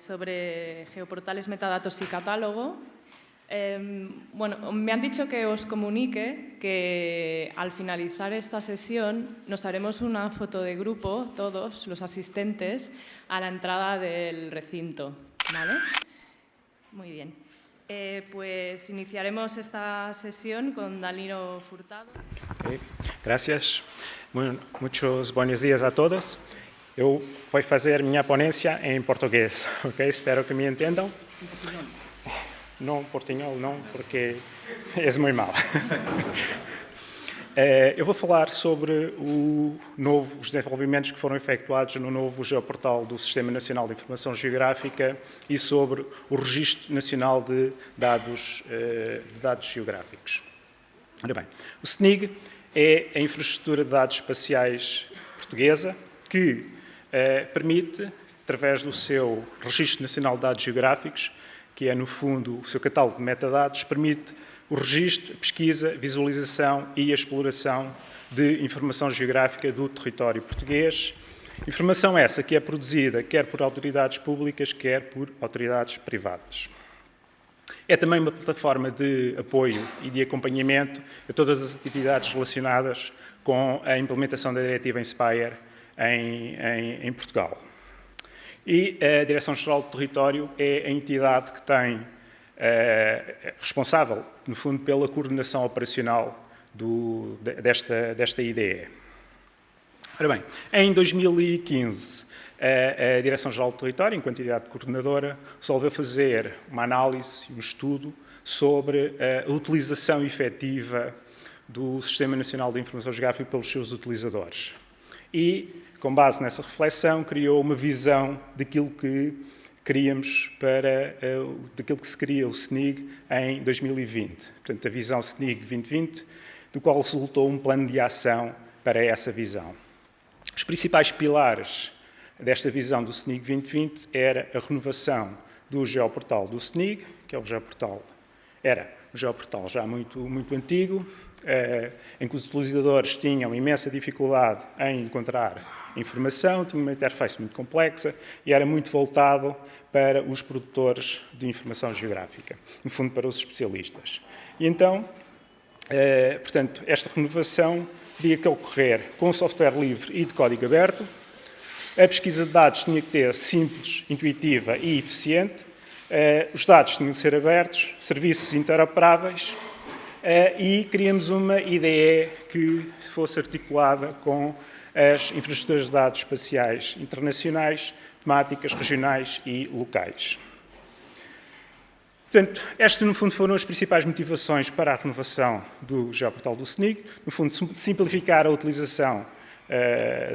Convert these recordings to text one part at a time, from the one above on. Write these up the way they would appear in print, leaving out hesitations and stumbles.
sobre geoportales, metadatos y catálogo. Bueno, me han dicho que os comunique que al finalizar esta sesión nos haremos una foto de grupo, todos los asistentes, a la entrada del recinto, ¿vale? Muy bien. Pues iniciaremos esta sesión con Danilo Furtado. Okay. Gracias. Muchos buenos días a todos. Eu vou fazer minha ponência em português, ok? Espero que me entendam. Não, portunhol não, porque é muito mal. Eu vou falar sobre os desenvolvimentos que foram efetuados no novo geoportal do Sistema Nacional de Informação Geográfica e sobre o Registro Nacional de Dados Geográficos. Ora bem, o SNIG é a infraestrutura de dados espaciais portuguesa que permite, através do seu Registro Nacional de Dados Geográficos, que é, no fundo, o seu catálogo de metadados, permite o registro, a pesquisa, visualização e a exploração de informação geográfica do território português. Informação essa que é produzida quer por autoridades públicas, quer por autoridades privadas. É também uma plataforma de apoio e de acompanhamento a todas as atividades relacionadas com a implementação da diretiva Inspire em Portugal. E a Direção-Geral do Território é a entidade que tem responsável, no fundo, pela coordenação operacional desta IDE. Ora bem, em 2015, a Direção-Geral do Território, enquanto entidade coordenadora, resolveu fazer uma análise e um estudo sobre a utilização efetiva do Sistema Nacional de Informação Geográfica pelos seus utilizadores. E, com base nessa reflexão, criou uma visão daquilo que queríamos daquilo que se queria o SNIG em 2020. Portanto, a visão SNIG 2020, do qual resultou um plano de ação para essa visão. Os principais pilares desta visão do SNIG 2020 era a renovação do geoportal do SNIG, que é era um geoportal já muito antigo, em que os utilizadores tinham imensa dificuldade em encontrar informação, tinha uma interface muito complexa e era muito voltado para os produtores de informação geográfica, no fundo para os especialistas. E então, portanto, esta renovação teria que ocorrer com software livre e de código aberto. A pesquisa de dados tinha que ser simples, intuitiva e eficiente. Os dados tinham que ser abertos, serviços interoperáveis e queríamos uma IDE que fosse articulada com as infraestruturas de dados espaciais internacionais, temáticas, regionais e locais. Portanto, estas, no fundo, foram as principais motivações para a renovação do geoportal do SNIG. No fundo, simplificar a utilização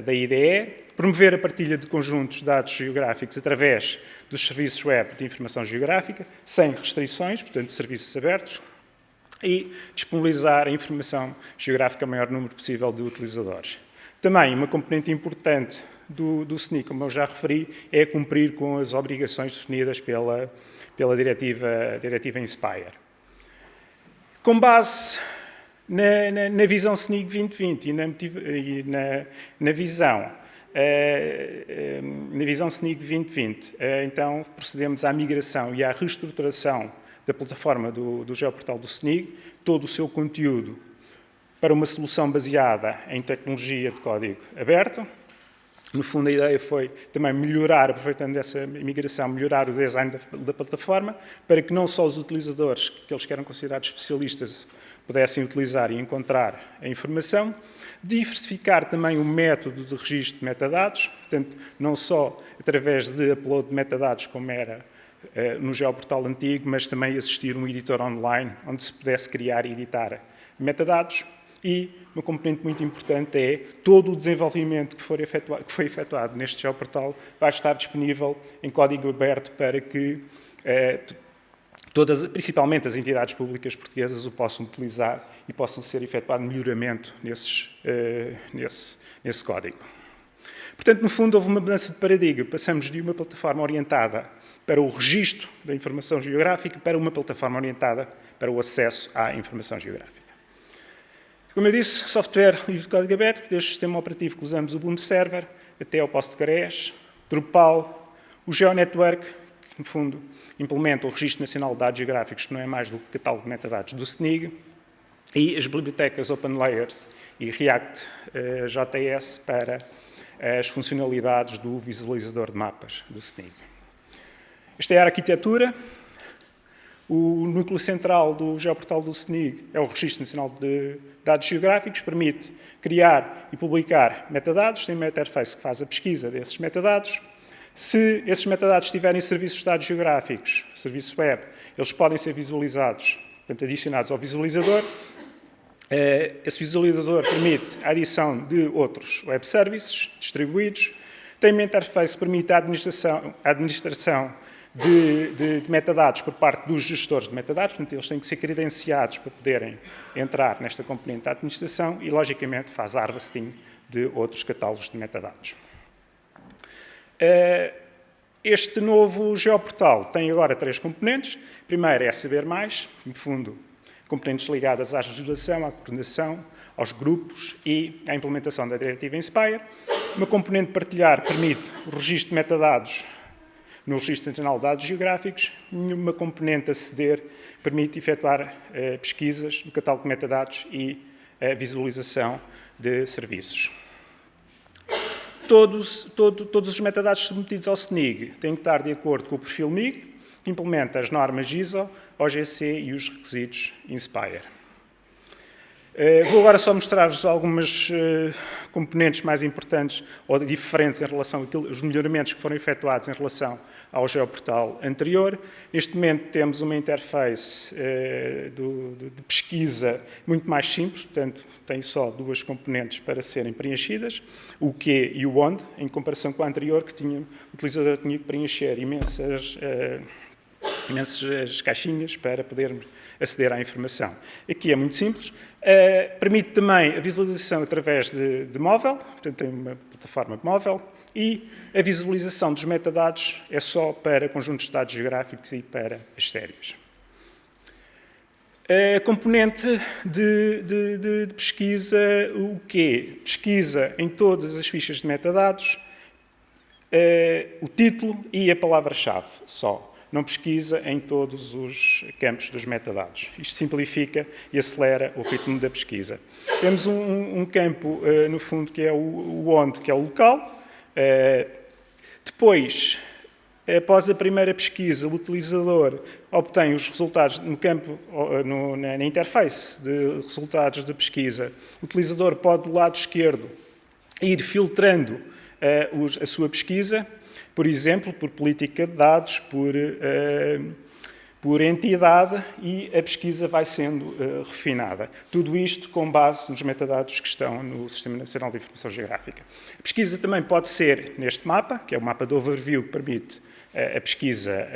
da IDE, promover a partilha de conjuntos de dados geográficos através dos serviços web de informação geográfica, sem restrições, portanto, serviços abertos, e disponibilizar a informação geográfica ao maior número possível de utilizadores. Também, uma componente importante do SNIG, como eu já referi, é cumprir com as obrigações definidas pela diretiva Inspire. Com base na visão SNIG 2020 e na visão SNIG 2020, então procedemos à migração e à reestruturação da plataforma do geoportal do SNIG, todo o seu conteúdo para uma solução baseada em tecnologia de código aberto. No fundo, a ideia foi também melhorar, aproveitando essa migração, melhorar o design da plataforma, para que não só os utilizadores, aqueles que eram considerados especialistas, pudessem utilizar e encontrar a informação, diversificar também o método de registro de metadados, portanto, não só através de upload de metadados, como era no geoportal antigo, mas também existir um editor online, onde se pudesse criar e editar metadados. E uma componente muito importante é todo o desenvolvimento que foi efetuado neste geoportal vai estar disponível em código aberto para que principalmente as entidades públicas portuguesas o possam utilizar e possam ser efetuado melhoramento nesse código. Portanto, no fundo, houve uma mudança de paradigma. Passamos de uma plataforma orientada para o registro da informação geográfica para uma plataforma orientada para o acesso à informação geográfica. Como eu disse, software livre de código aberto, desde o sistema operativo que usamos o Ubuntu Server, até ao Postgres, Drupal, o GeoNetwork, no fundo, implementa o Registro Nacional de Dados Geográficos, que não é mais do que o catálogo de metadados do SNIG, e as bibliotecas OpenLayers e React.js para as funcionalidades do visualizador de mapas do SNIG. Esta é a arquitetura. O núcleo central do geoportal do SNIG é o Registro Nacional de Dados Geográficos, permite criar e publicar metadados, tem uma interface que faz a pesquisa desses metadados. Se esses metadados tiverem serviços de dados geográficos, serviços web, eles podem ser visualizados, portanto, adicionados ao visualizador. Esse visualizador permite a adição de outros web services distribuídos. Tem uma interface que permite a administração de metadados por parte dos gestores de metadados, portanto, eles têm que ser credenciados para poderem entrar nesta componente da administração e, logicamente, faz harvesting de outros catálogos de metadados. Este novo geoportal tem agora 3 componentes. A primeira é saber mais, no fundo, componentes ligadas à legislação, à coordenação, aos grupos e à implementação da diretiva Inspire. Uma componente partilhar permite o registro de metadados no Registro Nacional de Dados Geográficos. Uma componente aceder permite efetuar pesquisas no catálogo de metadados e a visualização de serviços. Todos os metadados submetidos ao SNIG têm que estar de acordo com o perfil MIG, que implementa as normas ISO, OGC e os requisitos Inspire. Vou agora só mostrar-vos algumas componentes mais importantes ou diferentes em relação aos melhoramentos que foram efetuados em relação ao geoportal anterior. Neste momento temos uma interface de pesquisa muito mais simples, portanto tem só 2 componentes para serem preenchidas, o que e o onde, em comparação com a anterior, que o utilizador tinha que preencher imensas caixinhas para poder aceder à informação. Aqui é muito simples. Permite também a visualização através de móvel, portanto tem uma plataforma móvel, e a visualização dos metadados é só para conjuntos de dados geográficos e para as séries. A componente de pesquisa, o quê? Pesquisa em todas as fichas de metadados, o título e a palavra-chave só. Não pesquisa em todos os campos dos metadados. Isto simplifica e acelera o ritmo da pesquisa. Temos um campo, no fundo, que é o onde, que é o local. Depois, após a primeira pesquisa, o utilizador obtém os resultados no campo, na interface de resultados de pesquisa. O utilizador pode, do lado esquerdo, ir filtrando a sua pesquisa, por exemplo, por política de dados, por entidade, e a pesquisa vai sendo refinada. Tudo isto com base nos metadados que estão no Sistema Nacional de Informação Geográfica. A pesquisa também pode ser neste mapa, que é o mapa de overview, que permite a pesquisa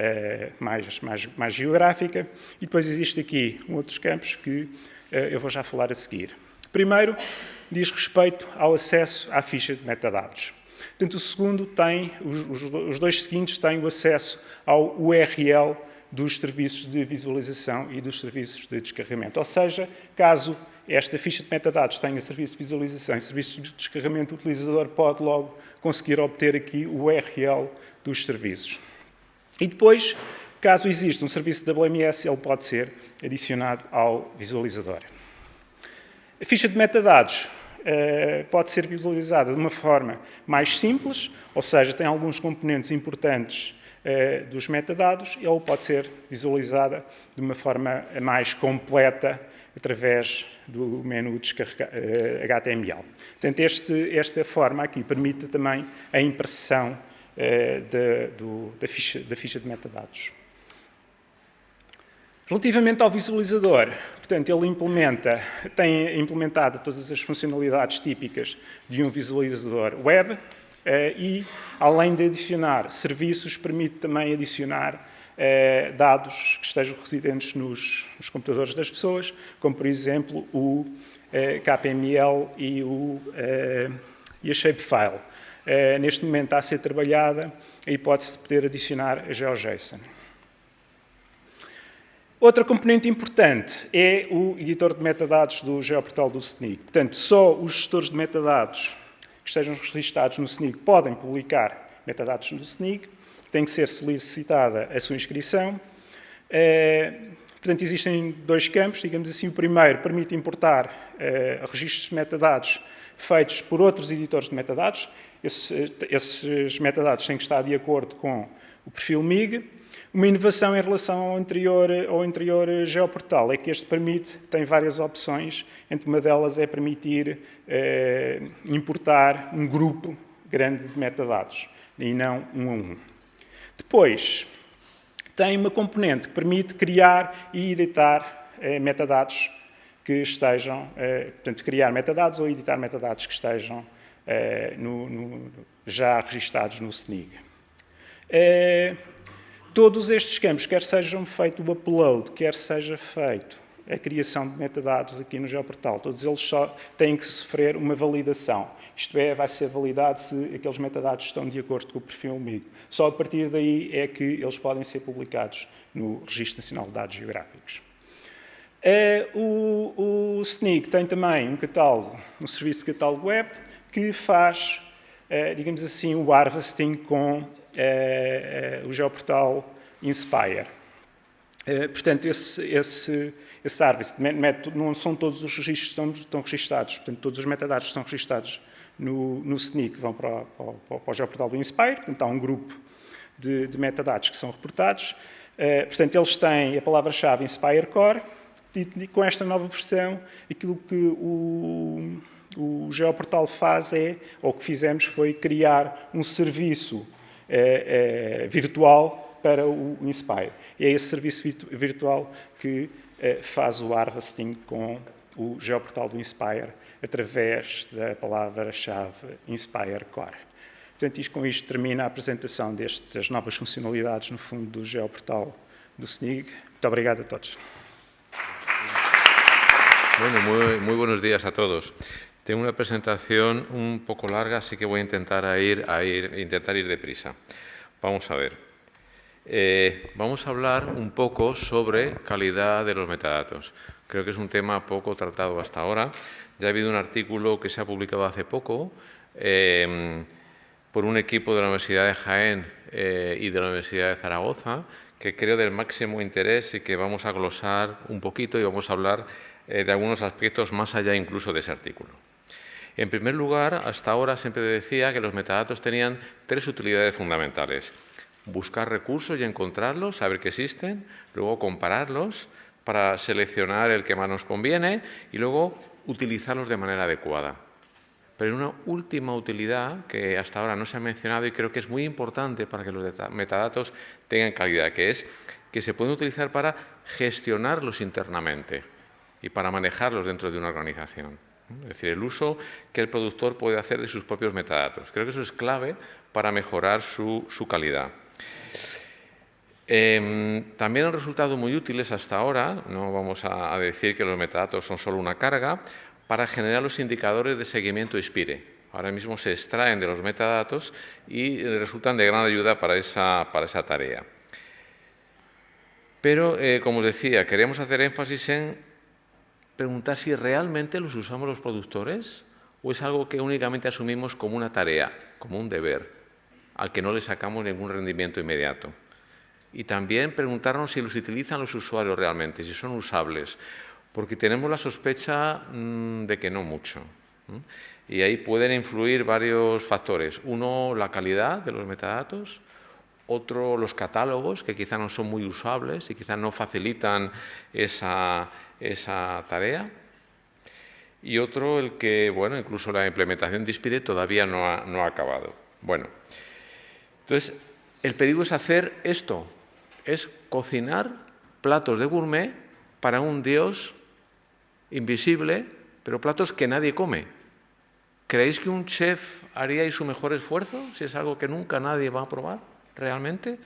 mais geográfica, e depois existe aqui outros campos que eu vou já falar a seguir. Primeiro, diz respeito ao acesso à ficha de metadados. Portanto, o segundo tem, os 2 seguintes têm o acesso ao URL dos serviços de visualização e dos serviços de descarregamento. Ou seja, caso esta ficha de metadados tenha serviço de visualização e serviço de descarregamento, o utilizador pode logo conseguir obter aqui o URL dos serviços. E depois, caso exista um serviço de WMS, ele pode ser adicionado ao visualizador. A ficha de metadados pode ser visualizada de uma forma mais simples, ou seja, tem alguns componentes importantes dos metadados, ou pode ser visualizada de uma forma mais completa através do menu descarregar HTML. Portanto, esta forma aqui permite também a impressão da ficha de metadados. Relativamente ao visualizador, portanto, ele tem implementado todas as funcionalidades típicas de um visualizador web e, além de adicionar serviços, permite também adicionar dados que estejam residentes nos computadores das pessoas, como, por exemplo, o KPML e a Shapefile. Neste momento está a ser trabalhada a hipótese de poder adicionar a GeoJSON. Outra componente importante é o editor de metadados do geoportal do SNIG. Portanto, só os gestores de metadados que estejam registados no SNIG podem publicar metadados no SNIG tem que ser solicitada a sua inscrição. Portanto, existem dois campos, digamos assim. O primeiro permite importar registros de metadados feitos por outros editores de metadados. Esses metadados têm que estar de acordo com o perfil MIG. Uma inovação em relação ao anterior geoportal é que este tem várias opções, entre uma delas é permitir importar um grupo grande de metadados, e não um a um. Depois, tem uma componente que permite criar e editar metadados que estejam, portanto, criar metadados ou editar metadados que estejam já registados no SNIG. Todos estes campos, quer sejam feito o upload, quer seja feito a criação de metadados aqui no geoportal, todos eles só têm que sofrer uma validação. Isto é, vai ser validado se aqueles metadados estão de acordo com o perfil MIG. Só a partir daí é que eles podem ser publicados no Registro Nacional de Dados Geográficos. O SNIG tem também um catálogo, um serviço de catálogo web, que faz, digamos assim, o harvesting com o geoportal Inspire. Portanto, esse harvest, não são todos os registros que estão registados, portanto, todos os metadados que estão registados no SNIG vão para o geoportal do Inspire, portanto, há um grupo de metadados que são reportados. Portanto, eles têm a palavra-chave Inspire Core, e com esta nova versão, aquilo que o geoportal faz ou que fizemos foi criar um serviço virtual para o Inspire. E é esse serviço virtual que faz o harvesting com o geoportal do Inspire através da palavra-chave Inspire Core. Portanto, com isto termina a apresentação destas novas funcionalidades, no fundo, do geoportal do SNIG. Muito obrigado a todos. Bueno, muy buenos días a todos. Tengo una presentación un poco larga, así que voy a intentar ir deprisa. Vamos a ver. Vamos a hablar un poco sobre calidad de los metadatos. Creo que es un tema poco tratado hasta ahora. Ya ha habido un artículo que se ha publicado hace poco por un equipo de la Universidad de Jaén y de la Universidad de Zaragoza, que creo del máximo interés y que vamos a glosar un poquito y vamos a hablar de algunos aspectos más allá incluso de ese artículo. En primer lugar, hasta ahora siempre decía que los metadatos tenían tres utilidades fundamentales. Buscar recursos y encontrarlos, saber que existen, luego compararlos para seleccionar el que más nos conviene y luego utilizarlos de manera adecuada. Pero una última utilidad que hasta ahora no se ha mencionado y creo que es muy importante para que los metadatos tengan calidad, que es que se pueden utilizar para gestionarlos internamente y para manejarlos dentro de una organización. Es decir, el uso que el productor puede hacer de sus propios metadatos. Creo que eso es clave para mejorar su calidad. También han resultado muy útiles hasta ahora, no vamos a decir que los metadatos son solo una carga, para generar los indicadores de seguimiento ISPIRE. Ahora mismo se extraen de los metadatos y resultan de gran ayuda para esa tarea. Pero, como os decía, queríamos hacer énfasis en preguntar si realmente los usamos los productores o es algo que únicamente asumimos como una tarea, como un deber, al que no le sacamos ningún rendimiento inmediato. Y también preguntarnos si los utilizan los usuarios realmente, si son usables, porque tenemos la sospecha de que no mucho. Y ahí pueden influir varios factores. Uno, la calidad de los metadatos. Otro, los catálogos, que quizá no son muy usables y quizá no facilitan esa tarea. Y otro, el que, bueno, incluso la implementación de ISPIRE todavía no ha acabado. Bueno, entonces, el peligro es hacer esto, es cocinar platos de gourmet para un dios invisible, pero platos que nadie come. ¿Creéis que un chef haría su mejor esfuerzo si es algo que nunca nadie va a probar realmente?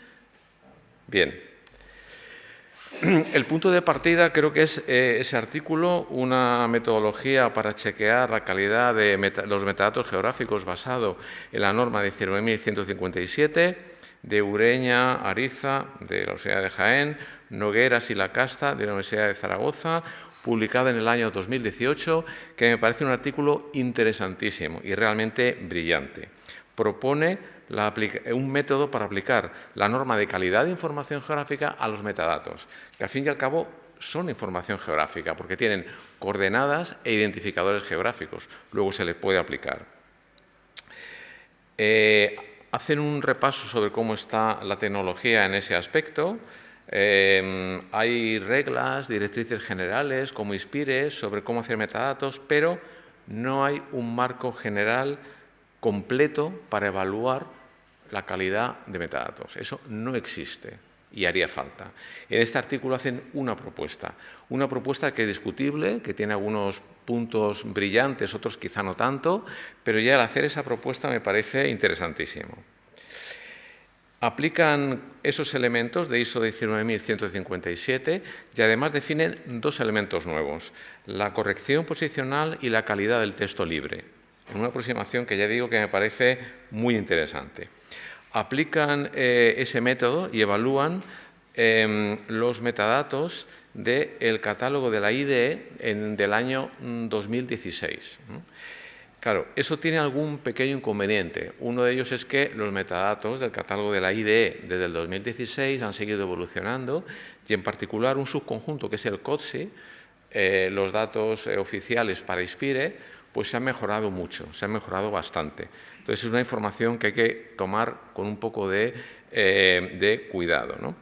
Bien. El punto de partida creo que es ese artículo, una metodología para chequear la calidad de los metadatos geográficos basado en la norma 19.157 de Ureña, Ariza, de la Universidad de Jaén, Nogueras y Lacasta, de la Universidad de Zaragoza, publicada en el año 2018, que me parece un artículo interesantísimo y realmente brillante. Propone un método para aplicar la norma de calidad de información geográfica a los metadatos, que al fin y al cabo son información geográfica, porque tienen coordenadas e identificadores geográficos. Luego se les puede aplicar. Hacen un repaso sobre cómo está la tecnología en ese aspecto. Hay reglas, directrices generales, como ISPIRE, sobre cómo hacer metadatos, pero no hay un marco general completo para evaluar la calidad de metadatos. Eso no existe y haría falta. En este artículo hacen una propuesta que es discutible, que tiene algunos puntos brillantes, otros quizá no tanto, pero ya al hacer esa propuesta me parece interesantísimo. Aplican esos elementos de ISO 19157 y además definen dos elementos nuevos, la corrección posicional y la calidad del texto libre, en una aproximación que ya digo que me parece muy interesante. Aplican ese método y evalúan los metadatos del catálogo de la IDE del año 2016. Claro, eso tiene algún pequeño inconveniente. Uno de ellos es que los metadatos del catálogo de la IDE desde el 2016 han seguido evolucionando y en particular un subconjunto que es el COTSI, los datos oficiales para ISPIRE, pues se han mejorado mucho, se han mejorado bastante. Entonces es una información que hay que tomar con un poco de cuidado, ¿no?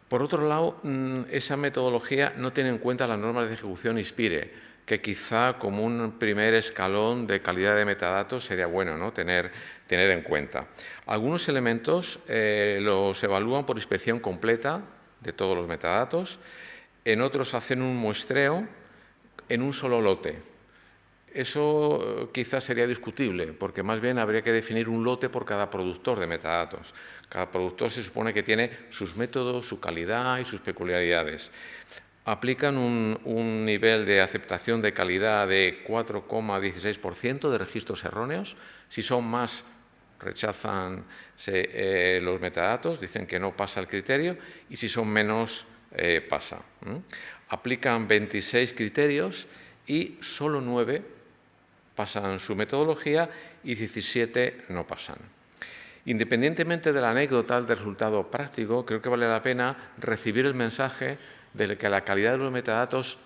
Por otro lado, esa metodología no tiene en cuenta las normas de ejecución ISPIRE, que quizá como un primer escalón de calidad de metadatos sería bueno, ¿no?, tener en cuenta. Algunos elementos los evalúan por inspección completa de todos los metadatos, en otros hacen un muestreo en un solo lote. Eso quizás sería discutible, porque más bien habría que definir un lote por cada productor de metadatos. Cada productor se supone que tiene sus métodos, su calidad y sus peculiaridades. Aplican un nivel de aceptación de calidad de 4,16% de registros erróneos. Si son más, rechazan los metadatos, dicen que no pasa el criterio, y si son menos, pasa. Aplican 26 criterios y solo 9 pasan su metodología y 17 no pasan. Independientemente de la anécdota del resultado práctico, creo que vale la pena recibir el mensaje de que la calidad de los metadatos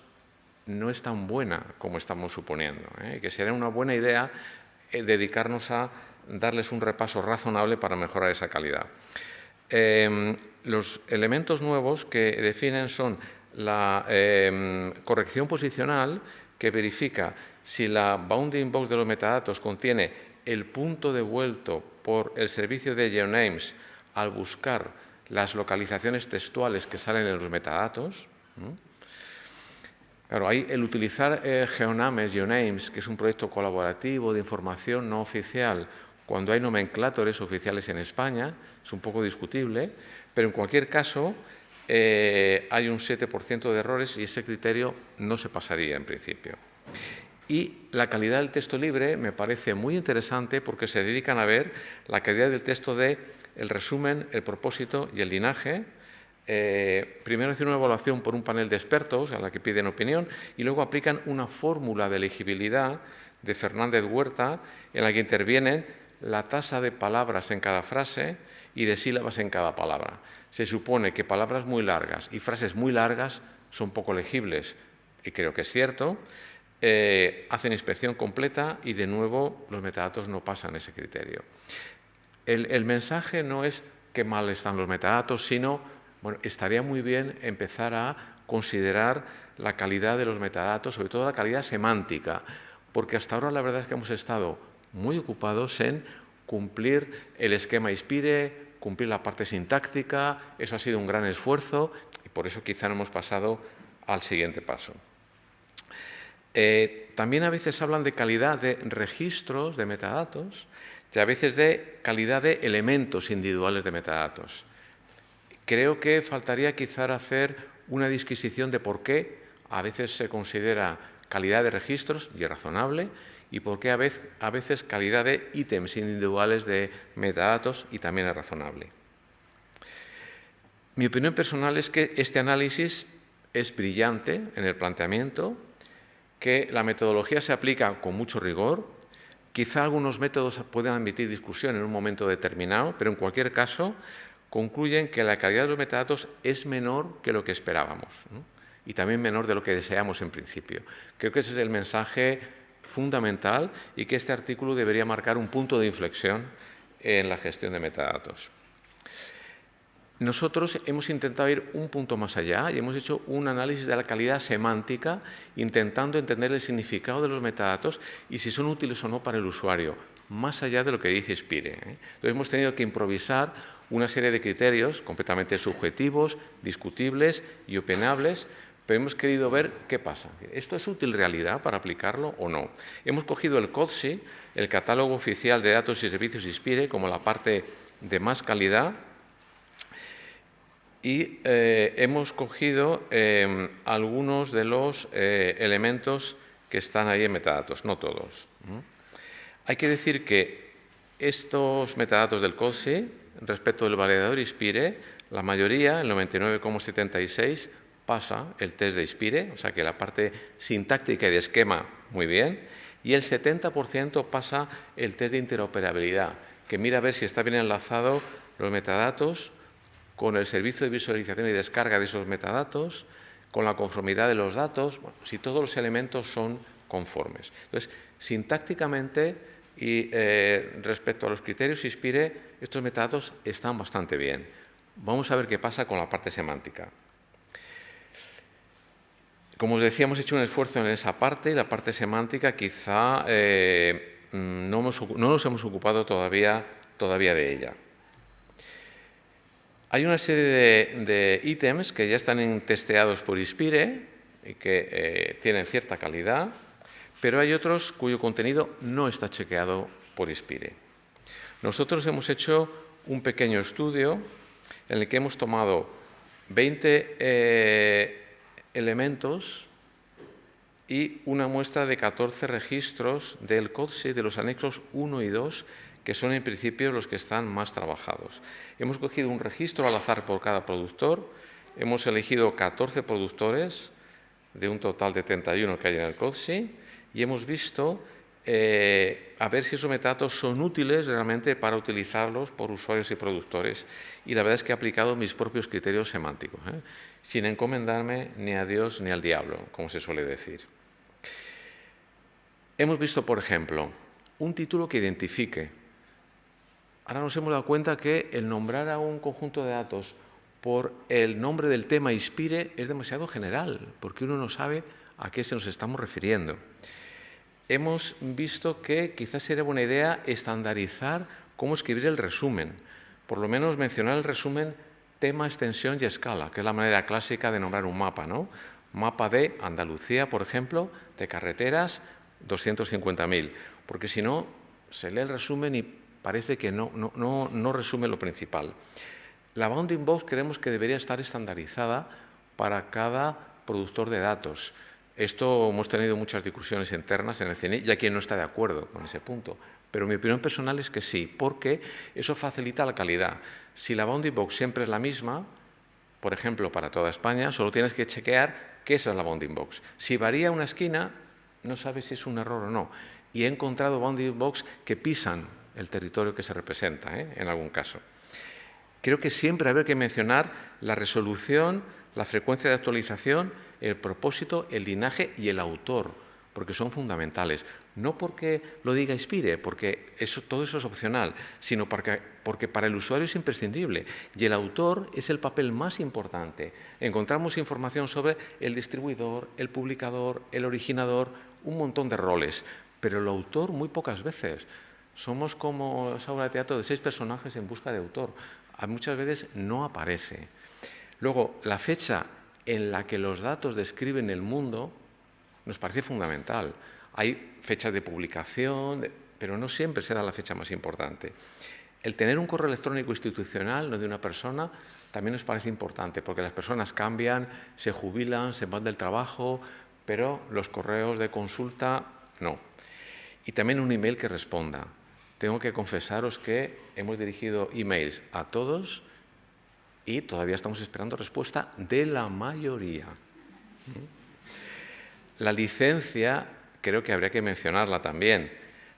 no es tan buena como estamos suponiendo, que sería una buena idea dedicarnos a darles un repaso razonable para mejorar esa calidad. Los elementos nuevos que definen son la corrección posicional, que verifica si la bounding box de los metadatos contiene el punto devuelto por el servicio de GeoNames al buscar las localizaciones textuales que salen en los metadatos. Claro, ahí el utilizar GeoNames, que es un proyecto colaborativo de información no oficial, cuando hay nomenclatores oficiales en España, es un poco discutible, pero en cualquier caso hay un 7% de errores y ese criterio no se pasaría en principio. Y la calidad del texto libre me parece muy interesante porque se dedican a ver la calidad del texto de el resumen, el propósito y el linaje. Primero hacen una evaluación por un panel de expertos a la que piden opinión y luego aplican una fórmula de elegibilidad de Fernández Huerta en la que intervienen la tasa de palabras en cada frase y de sílabas en cada palabra. Se supone que palabras muy largas y frases muy largas son poco legibles, y creo que es cierto. Hacen inspección completa y, de nuevo, los metadatos no pasan ese criterio. El mensaje no es que mal están los metadatos, sino, bueno, estaría muy bien empezar a considerar la calidad de los metadatos, sobre todo la calidad semántica, porque hasta ahora la verdad es que hemos estado muy ocupados en cumplir el esquema ISPIRE, cumplir la parte sintáctica. Eso ha sido un gran esfuerzo y por eso quizá no hemos pasado al siguiente paso. También a veces hablan de calidad de registros de metadatos y a veces de calidad de elementos individuales de metadatos. Creo que faltaría quizá hacer una disquisición de por qué a veces se considera calidad de registros, y es razonable, y por qué a veces calidad de ítems individuales de metadatos, y también es razonable. Mi opinión personal es que este análisis es brillante en el planteamiento, que la metodología se aplica con mucho rigor, Quizá algunos métodos puedan admitir discusión en un momento determinado, pero en cualquier caso concluyen que la calidad de los metadatos es menor que lo que esperábamos, ¿no? Y también menor de lo que deseamos en principio. Creo que ese es el mensaje fundamental y que este artículo debería marcar un punto de inflexión en la gestión de metadatos. Nosotros hemos intentado ir un punto más allá y hemos hecho un análisis de la calidad semántica, intentando entender el significado de los metadatos y si son útiles o no para el usuario, más allá de lo que dice Spire, ¿eh? Entonces hemos tenido que improvisar una serie de criterios completamente subjetivos, discutibles y opinables, pero hemos querido ver qué pasa. ¿Esto es útil en realidad para aplicarlo o no? Hemos cogido el CODSI, el Catálogo Oficial de Datos y Servicios Spire, como la parte de más calidad, y hemos cogido algunos de los elementos que están ahí en metadatos, no todos. Hay que decir que estos metadatos del CODSI, respecto del validador Spire, la mayoría, el 99,76%, pasa el test de Spire, o sea que la parte sintáctica y de esquema muy bien, y el 70% pasa el test de interoperabilidad, que mira a ver si está bien enlazado los metadatos con el servicio de visualización y descarga de esos metadatos, con la conformidad de los datos, bueno, si todos los elementos son conformes. Entonces, sintácticamente y respecto a los criterios Spire, estos metadatos están bastante bien. Vamos a ver qué pasa con la parte semántica. Como os decía, hemos hecho un esfuerzo en esa parte y la parte semántica quizá no nos hemos ocupado todavía de ella. Hay una serie de ítems que ya están testeados por Spire y que tienen cierta calidad, pero hay otros cuyo contenido no está chequeado por Spire. Nosotros hemos hecho un pequeño estudio en el que hemos tomado 20 elementos y una muestra de 14 registros del CODSI de los anexos 1 y 2, que son en principio los que están más trabajados. Hemos cogido un registro al azar por cada productor, hemos elegido 14 productores de un total de 31 que hay en el CODSI y hemos visto a ver si esos metadatos son útiles realmente para utilizarlos por usuarios y productores. Y la verdad es que he aplicado mis propios criterios semánticos, sin encomendarme ni a Dios ni al diablo, como se suele decir. Hemos visto, por ejemplo, un título que identifique. Ahora nos hemos dado cuenta que el nombrar a un conjunto de datos por el nombre del tema Spire es demasiado general, porque uno no sabe a qué se nos estamos refiriendo. Hemos visto que quizás sería buena idea estandarizar cómo escribir el resumen, por lo menos mencionar el resumen tema, extensión y escala, que es la manera clásica de nombrar un mapa, ¿no? Mapa de Andalucía, por ejemplo, de carreteras, 250.000, porque si no, se lee el resumen y parece que no resume lo principal. La bounding box creemos que debería estar estandarizada para cada productor de datos. Esto hemos tenido muchas discusiones internas en el CNI y hay quien no está de acuerdo con ese punto. Pero mi opinión personal es que sí, porque eso facilita la calidad. Si la bounding box siempre es la misma, por ejemplo, para toda España, solo tienes que chequear que esa es la bounding box. Si varía una esquina, no sabes si es un error o no. Y he encontrado bounding box que pisan el territorio que se representa, en algún caso. Creo que siempre habría que mencionar la resolución, la frecuencia de actualización, el propósito, el linaje y el autor, porque son fundamentales. No porque lo diga Spire, porque todo eso es opcional, sino porque para el usuario es imprescindible. Y el autor es el papel más importante. Encontramos información sobre el distribuidor, el publicador, el originador, un montón de roles, pero el autor muy pocas veces. Somos como esa obra de teatro de 6 personajes en busca de autor. Muchas veces no aparece. Luego, la fecha en la que los datos describen el mundo nos parece fundamental. Hay fechas de publicación, pero no siempre será la fecha más importante. El tener un correo electrónico institucional, no de una persona, también nos parece importante, porque las personas cambian, se jubilan, se van del trabajo, pero los correos de consulta no. Y también un email que responda. Tengo que confesaros que hemos dirigido emails a todos y todavía estamos esperando respuesta de la mayoría. La licencia, creo que habría que mencionarla también.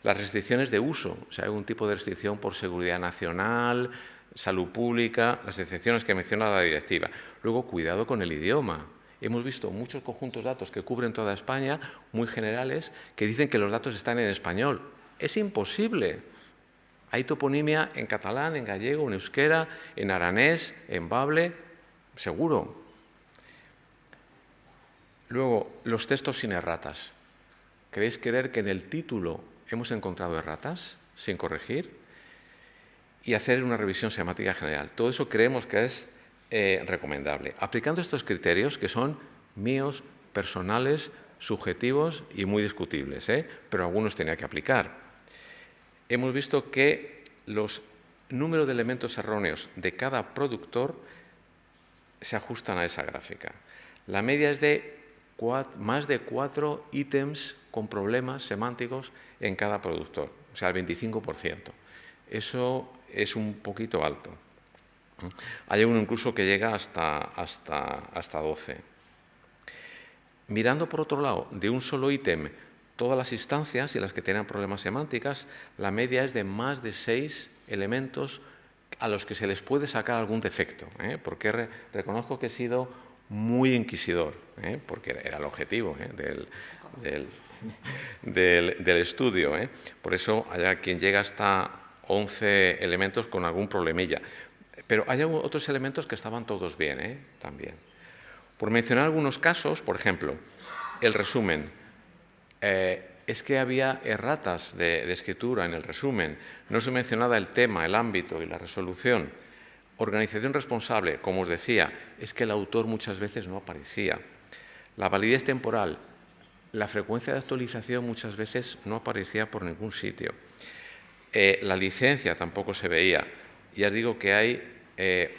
Las restricciones de uso, si hay algún tipo de restricción por seguridad nacional, salud pública, las excepciones que menciona la directiva. Luego, cuidado con el idioma. Hemos visto muchos conjuntos de datos que cubren toda España, muy generales, que dicen que los datos están en español. Es imposible. Hay toponimia en catalán, en gallego, en euskera, en aranés, en bable, seguro. Luego, los textos sin erratas. ¿Queréis creer que en el título hemos encontrado erratas sin corregir? Y hacer una revisión semántica general. Todo eso creemos que es recomendable. Aplicando estos criterios, que son míos, personales, subjetivos y muy discutibles, pero algunos tenía que aplicar. Hemos visto que los números de elementos erróneos de cada productor se ajustan a esa gráfica. La media es de más de 4 ítems con problemas semánticos en cada productor, o sea, el 25%. Eso es un poquito alto. Hay uno incluso que llega hasta 12. Mirando por otro lado, de un solo ítem, todas las instancias y las que tengan problemas semánticas, la media es de más de 6 elementos a los que se les puede sacar algún defecto, porque reconozco que he sido muy inquisidor, porque era el objetivo del estudio. Por eso hay quien llega hasta 11 elementos con algún problemilla. Pero hay otros elementos que estaban todos bien, también. Por mencionar algunos casos, por ejemplo, el resumen. Es que había erratas de escritura en el resumen. No se mencionaba el tema, el ámbito y la resolución. Organización responsable, como os decía, es que el autor muchas veces no aparecía. La validez temporal, la frecuencia de actualización muchas veces no aparecía por ningún sitio. La licencia tampoco se veía. Ya os digo que hay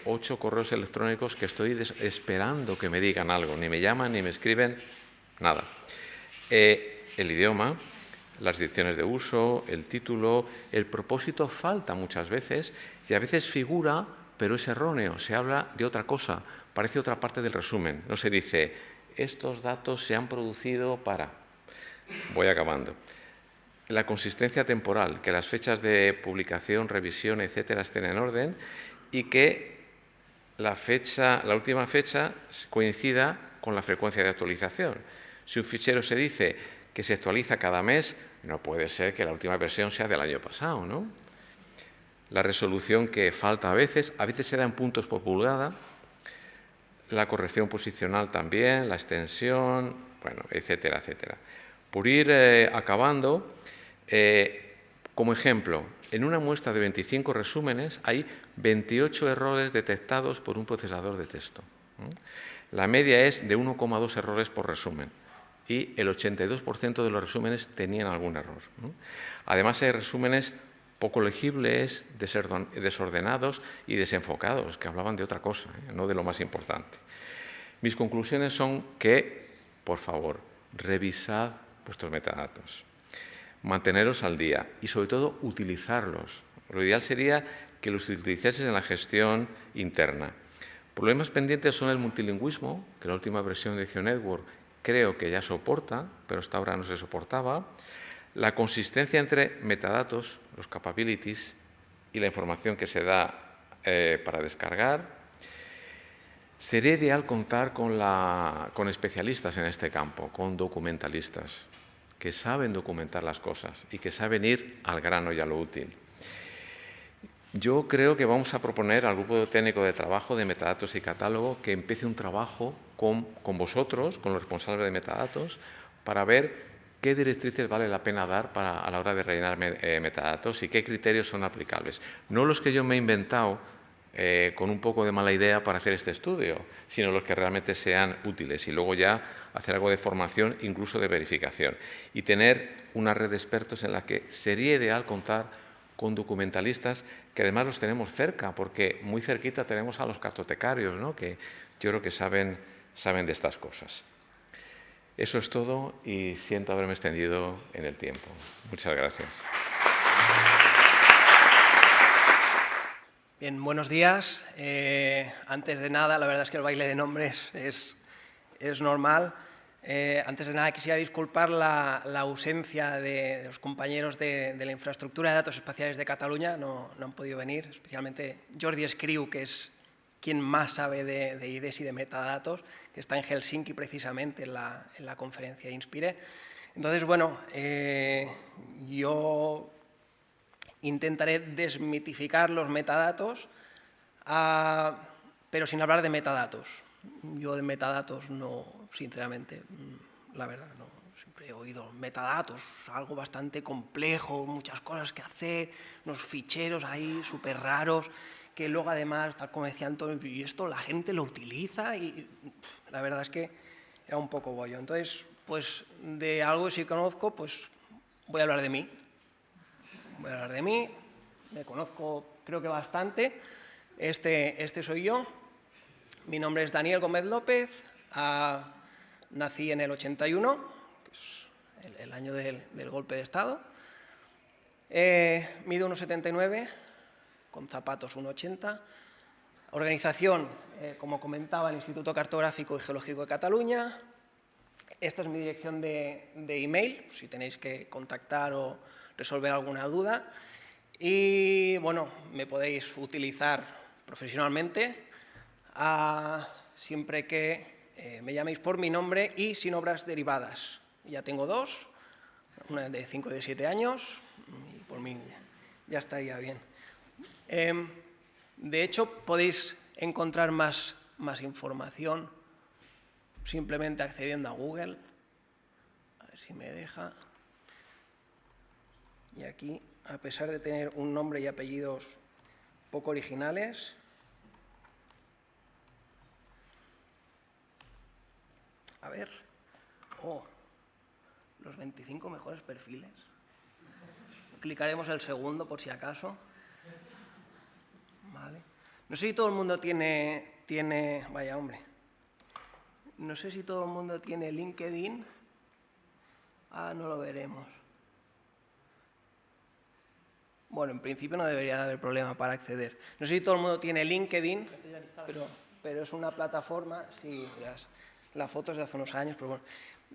8 correos electrónicos que estoy esperando que me digan algo. Ni me llaman, ni me escriben, nada. El idioma, las dicciones de uso, el título, el propósito falta muchas veces y a veces figura, pero es erróneo. Se habla de otra cosa, parece otra parte del resumen. No se dice, estos datos se han producido para... Voy acabando. La consistencia temporal, que las fechas de publicación, revisión, etcétera, estén en orden y que la última fecha coincida con la frecuencia de actualización. Si un fichero se dice que se actualiza cada mes, no puede ser que la última versión sea del año pasado, ¿no? La resolución que falta a veces se da en puntos por pulgada, la corrección posicional también, la extensión, bueno, etcétera, etcétera. Por ir acabando, como ejemplo, en una muestra de 25 resúmenes hay 28 errores detectados por un procesador de texto. La media es de 1,2 errores por resumen y el 82% de los resúmenes tenían algún error. Además, hay resúmenes poco legibles, desordenados y desenfocados, que hablaban de otra cosa, no de lo más importante. Mis conclusiones son que, por favor, revisad vuestros metadatos, manteneros al día y, sobre todo, utilizarlos. Lo ideal sería que los utilizases en la gestión interna. Problemas pendientes son el multilingüismo, que la última versión de GeoNetwork creo que ya soporta, pero hasta ahora no se soportaba. La consistencia entre metadatos, los capabilities, y la información que se da para descargar. Sería ideal contar con especialistas en este campo, con documentalistas, que saben documentar las cosas y que saben ir al grano y a lo útil. Yo creo que vamos a proponer al grupo técnico de trabajo de metadatos y catálogo que empiece un trabajo con vosotros, con los responsables de metadatos, para ver qué directrices vale la pena dar a la hora de rellenar metadatos y qué criterios son aplicables. No los que yo me he inventado con un poco de mala idea para hacer este estudio, sino los que realmente sean útiles y luego ya hacer algo de formación, incluso de verificación. Y tener una red de expertos en la que sería ideal contar con documentalistas que además los tenemos cerca, porque muy cerquita tenemos a los cartotecarios, ¿no? Que yo creo que saben de estas cosas. Eso es todo y siento haberme extendido en el tiempo. Muchas gracias. Bien, buenos días. Antes de nada, la verdad es que el baile de nombres es normal. Antes de nada quisiera disculpar la ausencia de los compañeros de la infraestructura de datos espaciales de Cataluña, no han podido venir, especialmente Jordi Escriu, que es quien más sabe de IDs y de metadatos, que está en Helsinki precisamente en la conferencia de Inspire. Entonces, bueno, yo intentaré desmitificar los metadatos, pero sin hablar de metadatos. Yo de metadatos no, sinceramente, la verdad, no. Siempre he oído metadatos, algo bastante complejo, muchas cosas que hacer, unos ficheros ahí súper raros, que luego además, tal como decía Antonio, y esto la gente lo utiliza y la verdad es que era un poco bollo. Entonces, pues de algo que sí conozco, pues voy a hablar de mí. Voy a hablar de mí, me conozco creo que bastante, este soy yo. Mi nombre es Daniel Gómez López, nací en el 81, que es el año del golpe de Estado. Mido 1,79, con zapatos 1,80. Organización, como comentaba, el Instituto Cartográfico y Geológico de Cataluña. Esta es mi dirección de email, si tenéis que contactar o resolver alguna duda. Y, bueno, me podéis utilizar profesionalmente siempre que me llaméis por mi nombre y sin obras derivadas. Ya tengo dos, una de 5 y de 7 años, y por mí ya estaría bien. De hecho, podéis encontrar más información simplemente accediendo a Google. A ver si me deja. Y aquí, a pesar de tener un nombre y apellidos poco originales, a ver, los 25 mejores perfiles. Clicaremos el segundo por si acaso. Vale. No sé si todo el mundo tiene, vaya hombre, no sé si todo el mundo tiene LinkedIn. No lo veremos. Bueno, en principio no debería de haber problema para acceder. No sé si todo el mundo tiene LinkedIn, pero es una plataforma, sí, la foto es de hace unos años, pero bueno.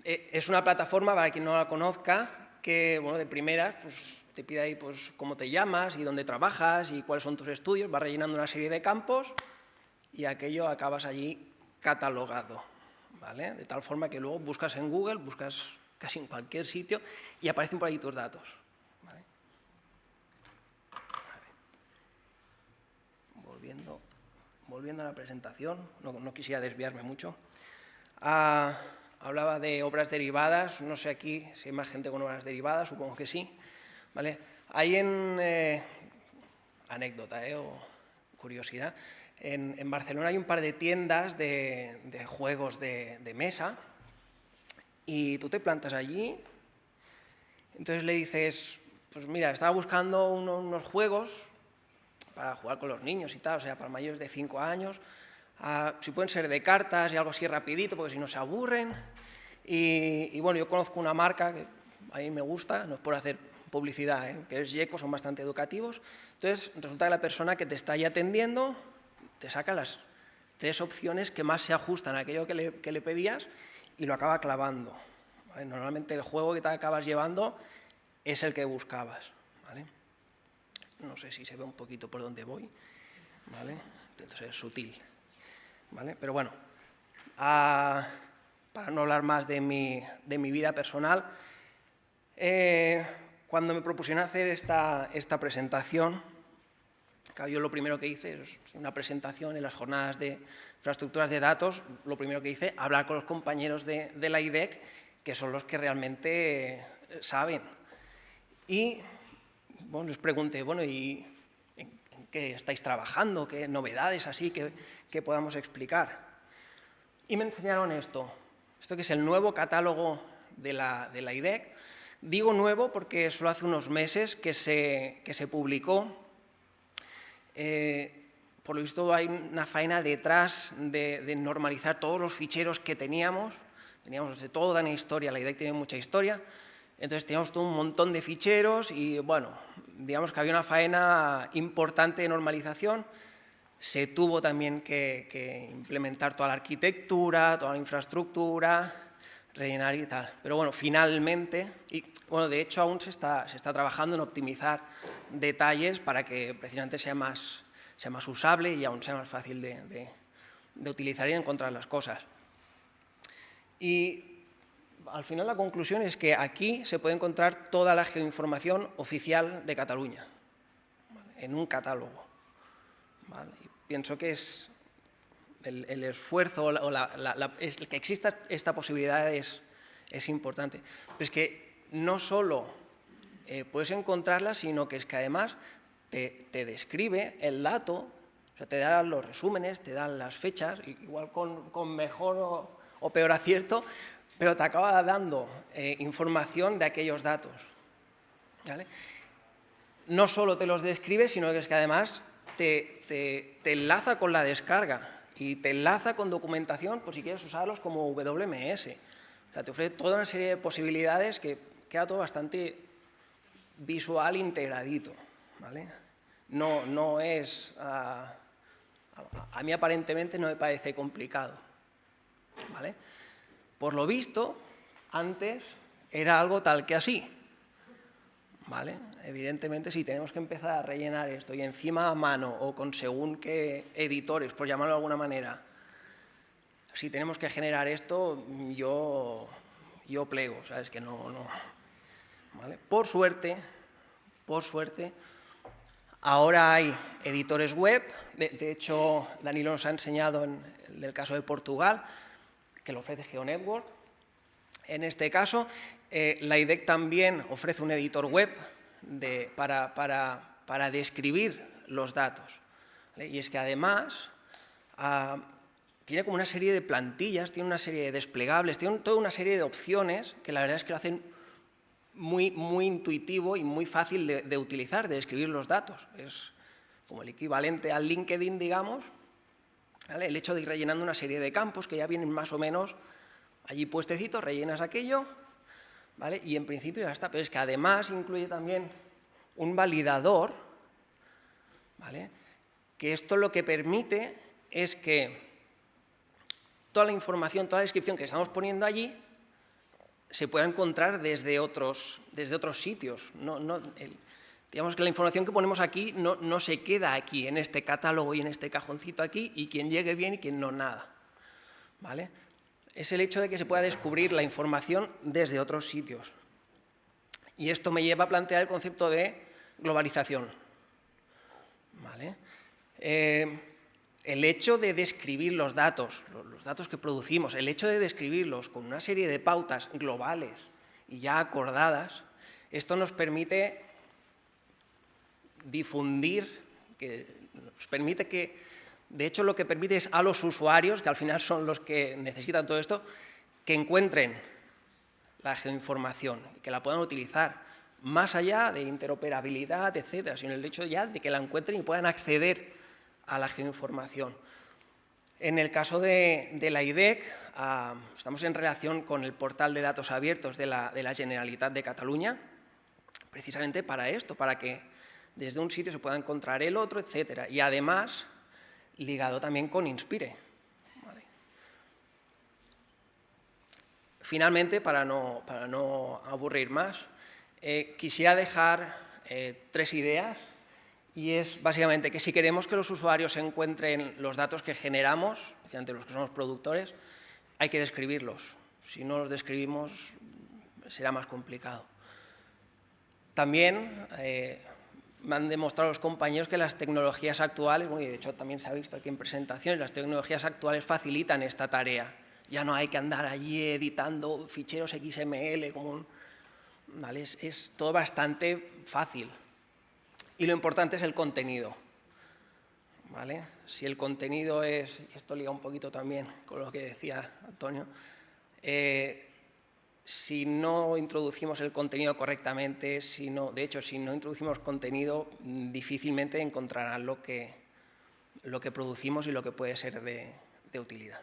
Es una plataforma, para quien no la conozca, que, bueno, de primeras, pues te pide ahí pues cómo te llamas y dónde trabajas y cuáles son tus estudios, vas rellenando una serie de campos y aquello acabas allí catalogado, ¿vale? De tal forma que luego buscas en Google, buscas casi en cualquier sitio y aparecen por ahí tus datos, ¿vale? Volviendo a la presentación, no quisiera desviarme mucho. Hablaba de obras derivadas, no sé aquí si hay más gente con obras derivadas, supongo que sí, ¿vale? Hay anécdota o curiosidad, en Barcelona hay un par de tiendas de juegos de mesa y tú te plantas allí, entonces le dices, pues mira, estaba buscando unos juegos para jugar con los niños y tal, o sea, para mayores de 5 años, si pueden ser de cartas y algo así rapidito, porque si no se aburren. Y bueno, yo conozco una marca que a mí me gusta, no es por hacer publicidad, que es Yeco, son bastante educativos. Entonces, resulta que la persona que te está ahí atendiendo te saca las 3 opciones que más se ajustan a aquello que le pedías y lo acaba clavando, ¿vale? Normalmente el juego que te acabas llevando es el que buscabas, ¿vale? No sé si se ve un poquito por dónde voy, ¿vale? Intento ser sutil, ¿vale? Pero bueno, para no hablar más de mi vida personal, cuando me propusieron hacer esta presentación, claro, yo lo primero que hice es una presentación en las jornadas de infraestructuras de datos, lo primero que hice, hablar con los compañeros de la IDEC, que son los que realmente saben. Y bueno, les pregunté, bueno, ¿y en qué estáis trabajando? ¿Qué novedades así que podamos explicar? Y me enseñaron esto que es el nuevo catálogo de la IDEC. Digo nuevo porque solo hace unos meses que se publicó. Por lo visto hay una faena detrás de normalizar todos los ficheros que teníamos. Teníamos de toda una historia, la IDEC tiene mucha historia. Entonces teníamos todo un montón de ficheros y, bueno, digamos que había una faena importante de normalización. Se tuvo también que implementar toda la arquitectura, toda la infraestructura, rellenar y tal. Pero bueno, finalmente, y bueno, de hecho aún se está trabajando en optimizar detalles para que precisamente sea más usable y aún sea más fácil de utilizar y de encontrar las cosas. Y al final la conclusión es que aquí se puede encontrar toda la geoinformación oficial de Cataluña, ¿vale?, en un catálogo. ¿Vale? Y pienso que es el esfuerzo o el que exista esta posibilidad es importante. Pero es que no solo puedes encontrarla, sino que es que además te describe el dato, o sea, te da los resúmenes, te dan las fechas, igual con mejor o peor acierto, pero te acaba dando información de aquellos datos. ¿Vale? No solo te los describe, sino que es que además te enlaza con la descarga y te enlaza con documentación por si quieres usarlos como WMS. O sea, te ofrece toda una serie de posibilidades que queda todo bastante visual integradito, ¿vale? No es... a mí aparentemente no me parece complicado, ¿vale? Por lo visto, antes era algo tal que así, ¿vale? Evidentemente, si tenemos que empezar a rellenar esto y encima a mano o con según qué editores, por llamarlo de alguna manera, si tenemos que generar esto, yo plego, ¿sabes? Que no. ¿Vale? Por suerte, ahora hay editores web. De hecho, Danilo nos ha enseñado en el caso de Portugal, que lo ofrece GeoNetwork. En este caso, la IDEC también ofrece un editor web para describir los datos, ¿vale? Y es que además tiene como una serie de plantillas, tiene una serie de desplegables, tiene toda una serie de opciones que la verdad es que lo hacen muy, muy intuitivo y muy fácil de utilizar, de describir los datos. Es como el equivalente al LinkedIn, digamos, ¿vale? El hecho de ir rellenando una serie de campos que ya vienen más o menos allí puestecitos, rellenas aquello, ¿vale? Y en principio ya está. Pero es que además incluye también un validador, ¿vale? Que esto lo que permite es que toda la información, toda la descripción que estamos poniendo allí se pueda encontrar desde otros sitios. Digamos que la información que ponemos aquí no se queda aquí, en este catálogo y en este cajoncito aquí, y quien llegue bien y quien no, nada, ¿vale? Es el hecho de que se pueda descubrir la información desde otros sitios. Y esto me lleva a plantear el concepto de globalización, ¿vale? El hecho de describir los datos que producimos, el hecho de describirlos con una serie de pautas globales y ya acordadas, esto nos permite difundir, nos permite que, de hecho, lo que permite es a los usuarios, que al final son los que necesitan todo esto, que encuentren la geoinformación y que la puedan utilizar, más allá de interoperabilidad, etcétera, sino el hecho ya de que la encuentren y puedan acceder a la geoinformación. En el caso de la IDEC, estamos en relación con el portal de datos abiertos de la Generalitat de Cataluña, precisamente para esto, para que desde un sitio se pueda encontrar el otro, etcétera. Y además, ligado también con Inspire. ¿Vale? Finalmente, para no aburrir más, quisiera dejar 3 ideas, y es básicamente que si queremos que los usuarios encuentren los datos que generamos, especialmente los que somos productores, hay que describirlos. Si no los describimos, será más complicado. También me han demostrado los compañeros que las tecnologías actuales, bueno, y de hecho también se ha visto aquí en presentaciones, las tecnologías actuales facilitan esta tarea. Ya no hay que andar allí editando ficheros XML, ¿vale? Es todo bastante fácil. Y lo importante es el contenido, ¿vale? Si el contenido es, y esto liga un poquito también con lo que decía Antonio, si no introducimos el contenido correctamente, de hecho, si no introducimos contenido, difícilmente encontrarán lo que producimos y lo que puede ser de utilidad.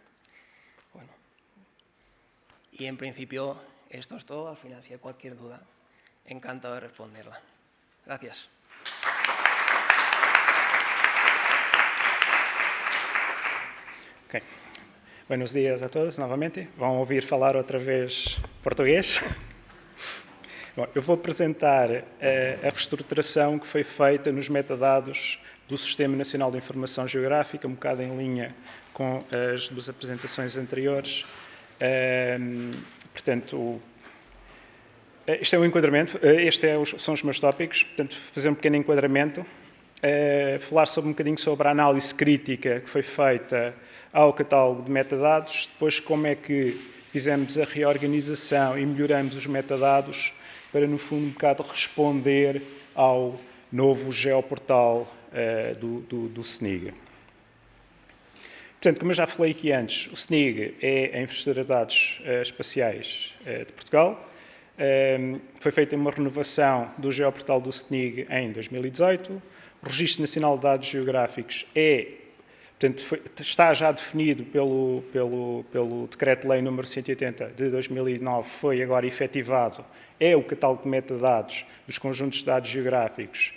Bueno, y en principio esto es todo. Al final, si hay cualquier duda, encantado de responderla. Gracias. Okay. Buenos dias a todos, novamente. Vão ouvir falar outra vez português? Bom, eu vou apresentar a reestruturação que foi feita nos metadados do Sistema Nacional de Informação Geográfica, um bocado em linha com as duas apresentações anteriores. Portanto, este é o enquadramento, são os meus tópicos, portanto, fazer um pequeno enquadramento, falar um bocadinho sobre a análise crítica que foi feita ao catálogo de metadados, depois como é que fizemos a reorganização e melhoramos os metadados para, no fundo, um bocado responder ao novo geoportal do SNIG. Portanto, como eu já falei aqui antes, o SNIG é a Infraestrutura de Dados Espaciais de Portugal. Foi feita uma renovação do geoportal do SNIG em 2018. O Registro Nacional de Dados Geográficos está já definido pelo Decreto-Lei nº 180 de 2009, foi agora efetivado, é o catálogo de metadados dos conjuntos de dados geográficos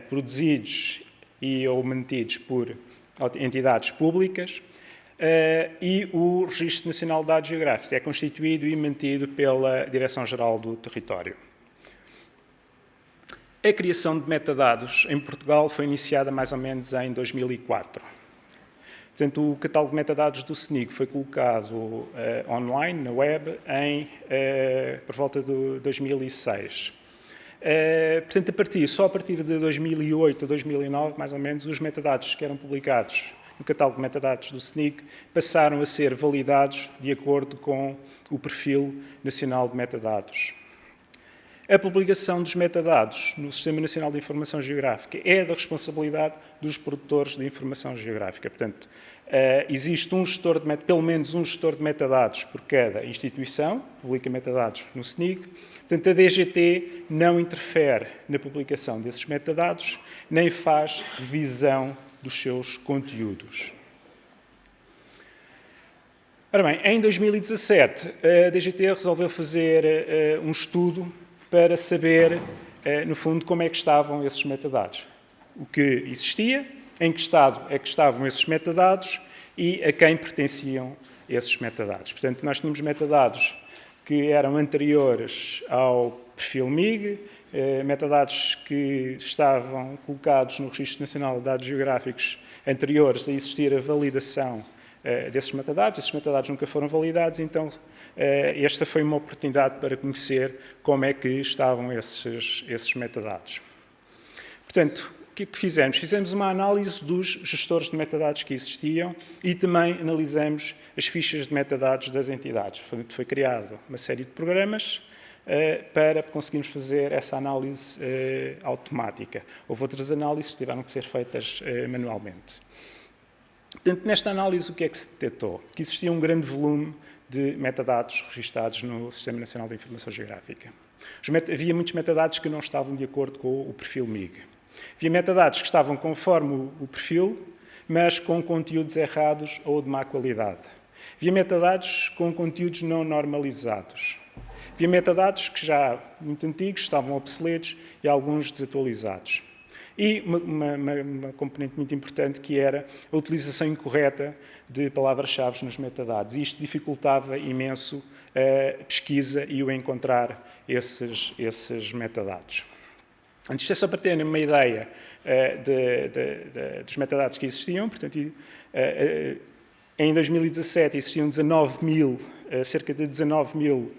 produzidos ou mantidos por entidades públicas, e o Registro Nacional de Dados Geográficos é constituído e mantido pela Direção-Geral do Território. A criação de metadados em Portugal foi iniciada mais ou menos em 2004. Portanto, o catálogo de metadados do SNIG foi colocado online, na web, por volta de 2006. Portanto, só a partir de 2008 a 2009, mais ou menos, os metadados que eram publicados no catálogo de metadados do SNIG passaram a ser validados de acordo com o Perfil Nacional de Metadados. A publicação dos metadados no Sistema Nacional de Informação Geográfica é da responsabilidade dos produtores de informação geográfica. Portanto, existe pelo menos um gestor de metadados por cada instituição, publica metadados no SNIG. Portanto, a DGT não interfere na publicação desses metadados, nem faz revisão dos seus conteúdos. Ora bem, em 2017, a DGT resolveu fazer um estudo para saber, no fundo, como é que estavam esses metadados. O que existia, em que estado é que estavam esses metadados e a quem pertenciam esses metadados. Portanto, nós tínhamos metadados que eram anteriores ao perfil MIG, metadados que estavam colocados no Registro Nacional de Dados Geográficos anteriores a existir a validação desses metadados. Esses metadados nunca foram validados, então esta foi uma oportunidade para conhecer como é que estavam esses metadados. Portanto, o que é que fizemos? Fizemos uma análise dos gestores de metadados que existiam e também analisamos as fichas de metadados das entidades. Foi criada uma série de programas para conseguirmos fazer essa análise automática. Houve outras análises que tiveram que ser feitas manualmente. Portanto, nesta análise, o que é que se detectou? Que existia um grande volume de metadados registados no Sistema Nacional de Informação Geográfica. Havia muitos metadados que não estavam de acordo com o perfil MIG. Havia metadados que estavam conforme o perfil, mas com conteúdos errados ou de má qualidade. Havia metadados com conteúdos não normalizados. Havia metadados que já muito antigos, estavam obsoletos e alguns desatualizados. E uma componente muito importante que era a utilização incorreta de palavras-chave nos metadados. Isto dificultava imenso a pesquisa e o encontrar esses metadados. Isto é só para terem uma ideia dos metadados que existiam. Portanto, em 2017 existiam cerca de 19 mil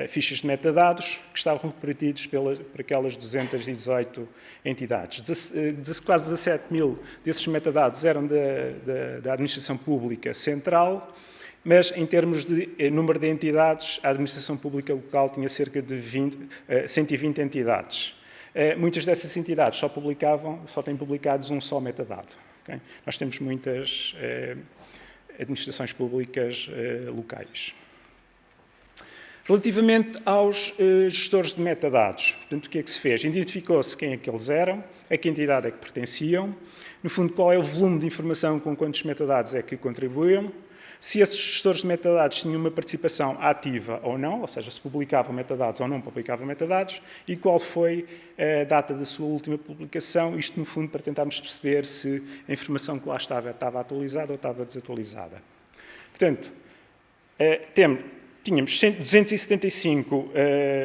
fichas de metadados que estavam repartidos por aquelas 218 entidades. Quase 17 mil desses metadados eram da Administração Pública Central, mas em termos de número de entidades, a Administração Pública Local tinha cerca de 120 entidades. Muitas dessas entidades só têm publicados um só metadado. Okay? Nós temos muitas administrações públicas locais. Relativamente aos gestores de metadados, portanto, o que é que se fez? Identificou-se quem é que eles eram, a que entidade é que pertenciam, no fundo, qual é o volume de informação com quantos metadados é que contribuíam, se esses gestores de metadados tinham uma participação ativa ou não, ou seja, se publicavam metadados ou não publicavam metadados, e qual foi a data da sua última publicação, isto, no fundo, para tentarmos perceber se a informação que lá estava atualizada ou estava desatualizada. Portanto, tínhamos 275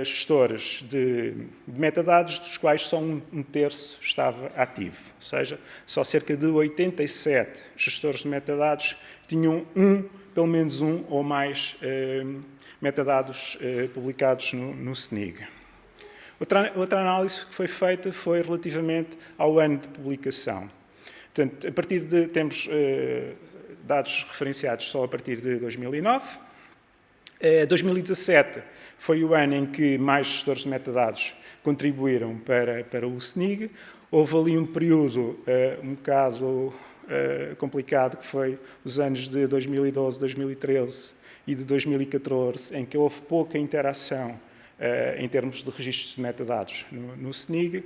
gestores de metadados, dos quais só um terço estava ativo. Ou seja, só cerca de 87 gestores de metadados tinham pelo menos um ou mais metadados publicados no SNIG. Outra análise que foi feita foi relativamente ao ano de publicação. Portanto, a partir de... temos dados referenciados só a partir de 2009. 2017 foi o ano em que mais gestores de metadados contribuíram para o SNIG. Houve ali um período um bocado complicado, que foi os anos de 2012, 2013 e de 2014, em que houve pouca interação em termos de registros de metadados no SNIG.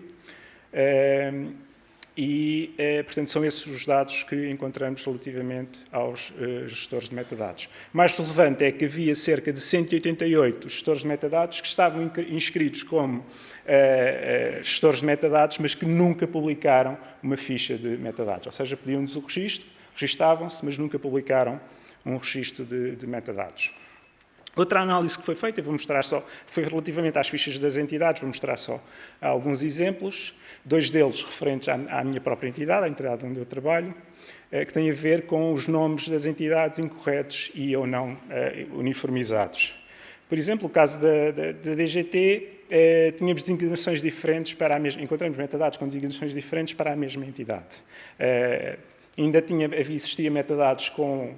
Portanto, são esses os dados que encontramos relativamente aos gestores de metadados. Mais relevante é que havia cerca de 188 gestores de metadados que estavam inscritos como gestores de metadados, mas que nunca publicaram uma ficha de metadados. Ou seja, pediam-nos o registro, registavam-se, mas nunca publicaram um registro de metadados. Outra análise que foi feita, vou mostrar só, foi relativamente às fichas das entidades, vou mostrar só alguns exemplos, 2 deles referentes à minha própria entidade, à entidade onde eu trabalho, que têm a ver com os nomes das entidades incorretos e ou não uniformizados. Por exemplo, o caso da DGT, tínhamos designações diferentes para a mesma, encontramos metadados com designações diferentes para a mesma entidade. Ainda existia metadados com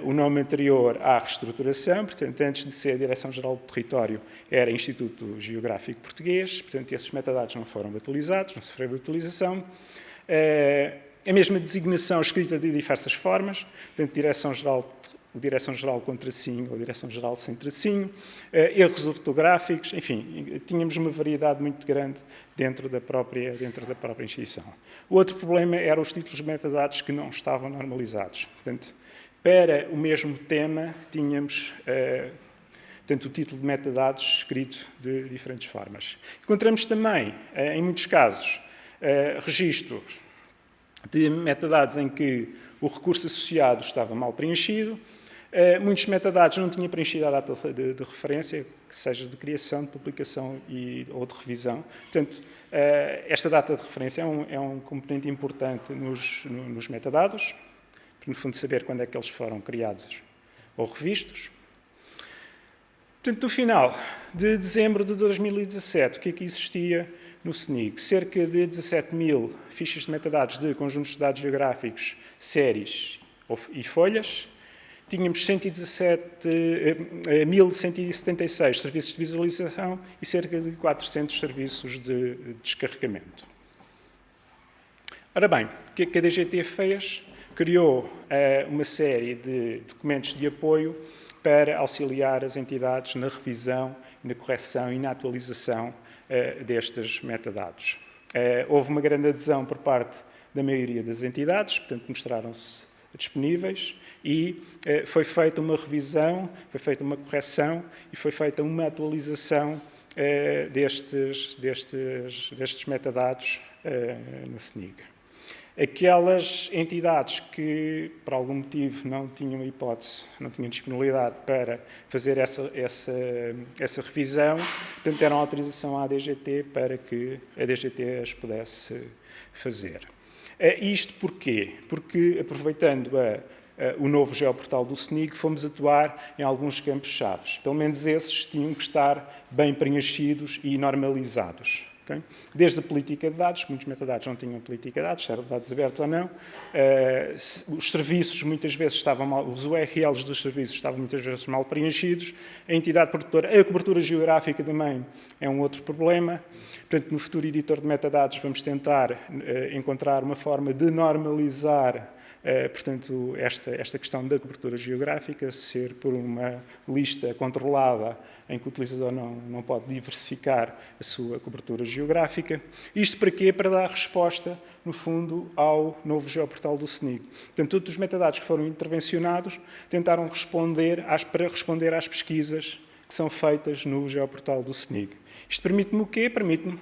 o nome anterior à reestruturação, portanto, antes de ser a Direção-Geral do Território, era Instituto Geográfico Português, portanto, esses metadados não foram atualizados, não sofreram atualização. A mesma designação escrita de diversas formas, portanto, Direção-Geral com tracinho ou Direção-Geral sem tracinho, erros ortográficos, enfim, tínhamos uma variedade muito grande dentro da própria instituição. O outro problema eram os títulos de metadados que não estavam normalizados. Portanto, para o mesmo tema, tínhamos o título de metadados escrito de diferentes formas. Encontramos também, em muitos casos, registros de metadados em que o recurso associado estava mal preenchido. Muitos metadados não tinham preenchido a data de referência, que seja de criação, de publicação ou de revisão. Portanto, esta data de referência é um componente importante nos metadados, no fundo, saber quando é que eles foram criados ou revistos. Portanto, no final de dezembro de 2017, o que é que existia no SNIG? Cerca de 17 mil fichas de metadados de conjuntos de dados geográficos, séries e folhas. Tínhamos 1.176 serviços de visualização e cerca de 400 serviços de descarregamento. Ora bem, o que é que a DGT fez? Criou uma série de documentos de apoio para auxiliar as entidades na revisão, na correção e na atualização destes metadados. Houve uma grande adesão por parte da maioria das entidades, portanto, mostraram-se disponíveis e foi feita uma revisão, foi feita uma correção e foi feita uma atualização destes metadados no SNIG. Aquelas entidades que, por algum motivo, não tinham hipótese, não tinham disponibilidade para fazer essa revisão, portanto, deram autorização à DGT para que a DGT as pudesse fazer. Isto porquê? Porque, aproveitando o novo geoportal do SNIG, fomos atuar em alguns campos-chave. Pelo menos esses tinham que estar bem preenchidos e normalizados. Okay? Desde a política de dados, muitos metadados não tinham política de dados, se eram dados abertos ou não. Os serviços muitas vezes estavam mal, os URLs dos serviços estavam muitas vezes mal preenchidos. A entidade produtora, a cobertura geográfica também é um outro problema. Portanto, no futuro editor de metadados vamos tentar encontrar uma forma de normalizar portanto, esta questão da cobertura geográfica, ser por uma lista controlada em que o utilizador não pode diversificar a sua cobertura geográfica. Isto para quê? Para dar resposta, no fundo, ao novo geoportal do SNIG. Portanto, todos os metadados que foram intervencionados tentaram responder às pesquisas que são feitas no geoportal do SNIG. Isto permite-me o quê? Permite-me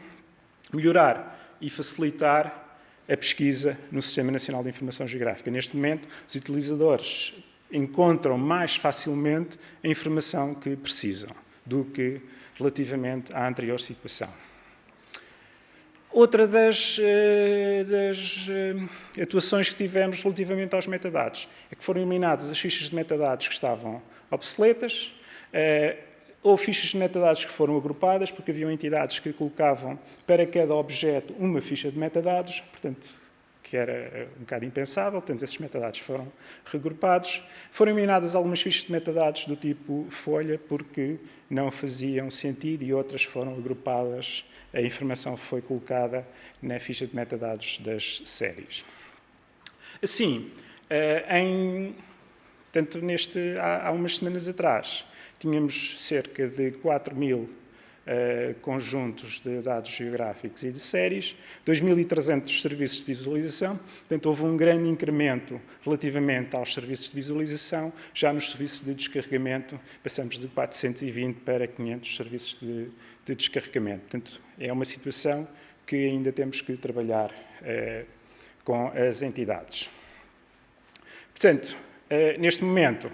melhorar e facilitar a pesquisa no Sistema Nacional de Informação Geográfica. Neste momento, os utilizadores encontram mais facilmente a informação que precisam do que relativamente à anterior situação. Outra das atuações que tivemos relativamente aos metadados é que foram eliminadas as fichas de metadados que estavam obsoletas, ou fichas de metadados que foram agrupadas, porque haviam entidades que colocavam para cada objeto uma ficha de metadados, portanto, que era um bocado impensável, portanto, esses metadados foram regrupados. Foram eliminadas algumas fichas de metadados do tipo folha, porque não faziam sentido, e outras foram agrupadas. A informação foi colocada na ficha de metadados das séries. Assim, há umas semanas atrás, tínhamos cerca de 4.000 conjuntos de dados geográficos e de séries, 2.300 serviços de visualização, portanto, houve um grande incremento relativamente aos serviços de visualização. Já nos serviços de descarregamento, passamos de 420 para 500 serviços de descarregamento. Portanto, é uma situação que ainda temos que trabalhar com as entidades. Portanto, neste momento,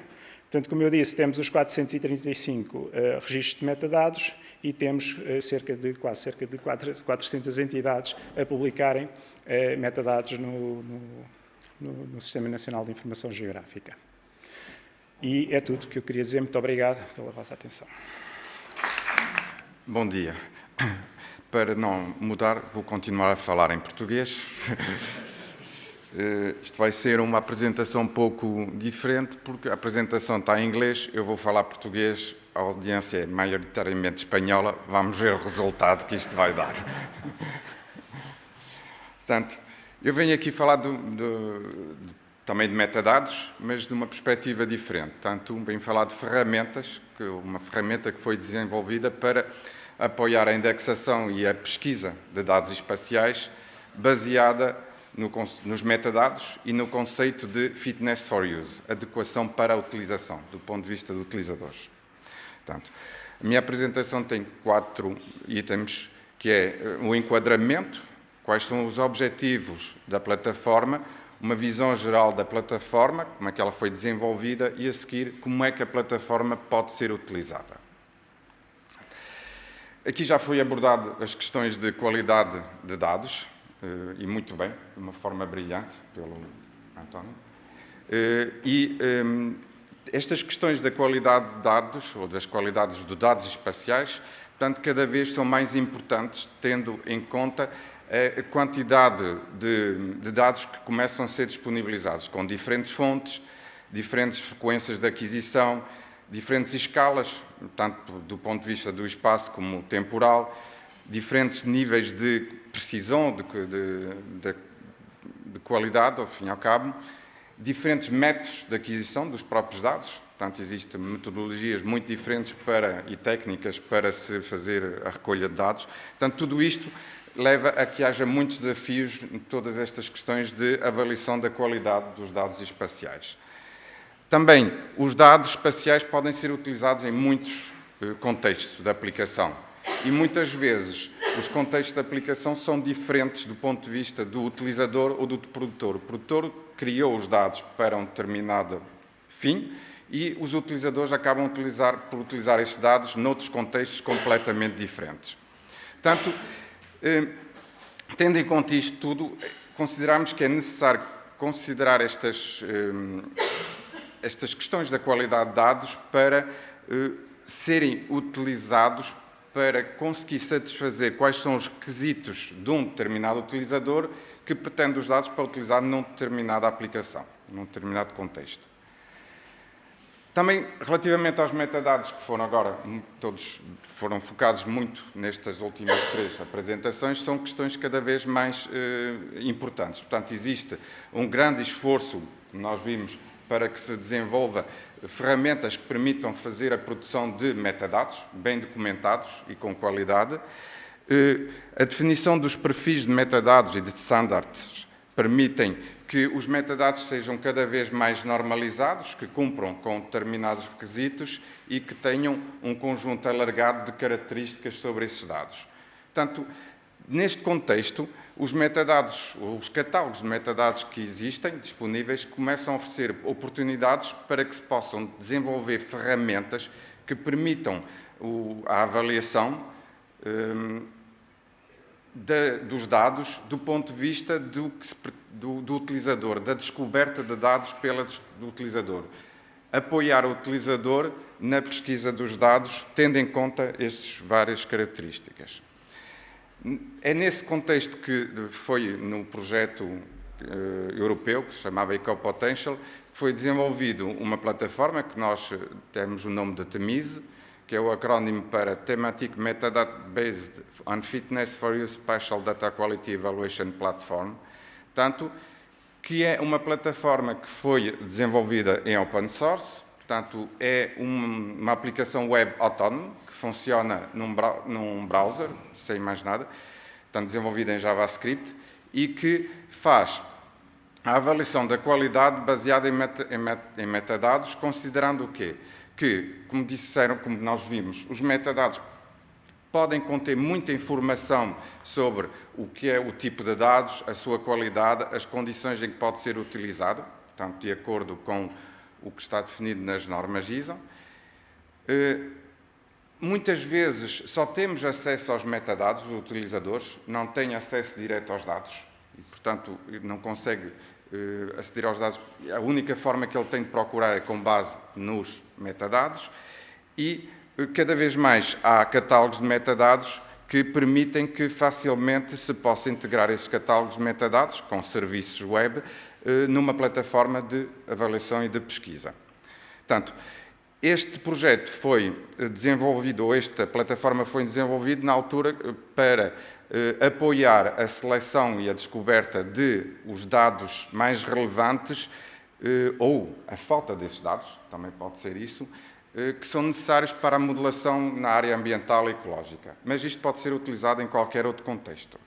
como eu disse, temos os 435 registros de metadados e temos quase cerca de 400 entidades a publicarem metadados no Sistema Nacional de Informação Geográfica. E é tudo o que eu queria dizer. Muito obrigado pela vossa atenção. Bom dia. Para não mudar, vou continuar a falar em português. Isto vai ser uma apresentação um pouco diferente, porque a apresentação está em inglês, eu vou falar português, a audiência é maioritariamente espanhola, vamos ver o resultado que isto vai dar. Portanto, eu venho aqui falar também de metadados, mas de uma perspectiva diferente. Portanto, venho falar de ferramentas, uma ferramenta que foi desenvolvida para apoiar a indexação e a pesquisa de dados espaciais, baseada nos metadados e no conceito de fitness for use, adequação para a utilização, do ponto de vista dos utilizadores. Portanto, a minha apresentação tem 4 itens, que é o enquadramento, quais são os objetivos da plataforma, uma visão geral da plataforma, como é que ela foi desenvolvida, e a seguir, como é que a plataforma pode ser utilizada. Aqui já foi abordado as questões de qualidade de dados, e muito bem, de uma forma brilhante, pelo António. Estas questões da qualidade de dados, ou das qualidades dos dados espaciais, portanto, cada vez são mais importantes, tendo em conta a quantidade de dados que começam a ser disponibilizados, com diferentes fontes, diferentes frequências de aquisição, diferentes escalas, tanto do ponto de vista do espaço como temporal, diferentes níveis de precisão, de qualidade, ao fim e ao cabo, diferentes métodos de aquisição dos próprios dados. Portanto, existem metodologias muito diferentes e técnicas para se fazer a recolha de dados. Portanto, tudo isto leva a que haja muitos desafios em todas estas questões de avaliação da qualidade dos dados espaciais. Também, os dados espaciais podem ser utilizados em muitos contextos de aplicação. E muitas vezes os contextos de aplicação são diferentes do ponto de vista do utilizador ou do produtor. O produtor criou os dados para um determinado fim e os utilizadores acabam por utilizar esses dados noutros contextos completamente diferentes. Portanto, tendo em conta isto tudo, consideramos que é necessário considerar estas questões da qualidade de dados para serem utilizados para conseguir satisfazer quais são os requisitos de um determinado utilizador que pretende os dados para utilizar numa determinada aplicação, num determinado contexto. Também, relativamente aos metadados que todos foram focados muito nestas últimas 3 apresentações, são questões cada vez mais importantes. Portanto, existe um grande esforço, nós vimos, para que se desenvolva ferramentas que permitam fazer a produção de metadados, bem documentados e com qualidade. A definição dos perfis de metadados e de standards permitem que os metadados sejam cada vez mais normalizados, que cumpram com determinados requisitos e que tenham um conjunto alargado de características sobre esses dados. Portanto, Neste contexto, os metadados, os catálogos de metadados que existem disponíveis começam a oferecer oportunidades para que se possam desenvolver ferramentas que permitam a avaliação dos dados do ponto de vista do utilizador, da descoberta de dados do utilizador. Apoiar o utilizador na pesquisa dos dados, tendo em conta estas várias características. É nesse contexto que foi no projeto europeu, que se chamava EcoPotential, que foi desenvolvido uma plataforma que nós temos o nome de TMIS, que é o acrónimo para Thematic Metadata Based on Fitness for Use Spatial Data Quality Evaluation Platform, tanto que é uma plataforma que foi desenvolvida em open source, portanto, é uma aplicação web autónoma, que funciona num browser, sem mais nada, portanto, desenvolvida em JavaScript, e que faz a avaliação da qualidade baseada em metadados, considerando o quê? Que, como nós vimos, os metadados podem conter muita informação sobre o que é o tipo de dados, a sua qualidade, as condições em que pode ser utilizado, portanto, de acordo com o que está definido nas normas ISO. Muitas vezes só temos acesso aos metadados, os utilizadores não têm acesso direto aos dados e, portanto, não consegue aceder aos dados. A única forma que ele tem de procurar é com base nos metadados e, cada vez mais, há catálogos de metadados que permitem que facilmente se possa integrar esses catálogos de metadados com serviços web numa plataforma de avaliação e de pesquisa. Portanto, este projeto foi desenvolvido, ou esta plataforma foi desenvolvida na altura para apoiar a seleção e a descoberta de os dados mais relevantes, ou a falta desses dados, também pode ser isso, que são necessários para a modelação na área ambiental e ecológica. Mas isto pode ser utilizado em qualquer outro contexto.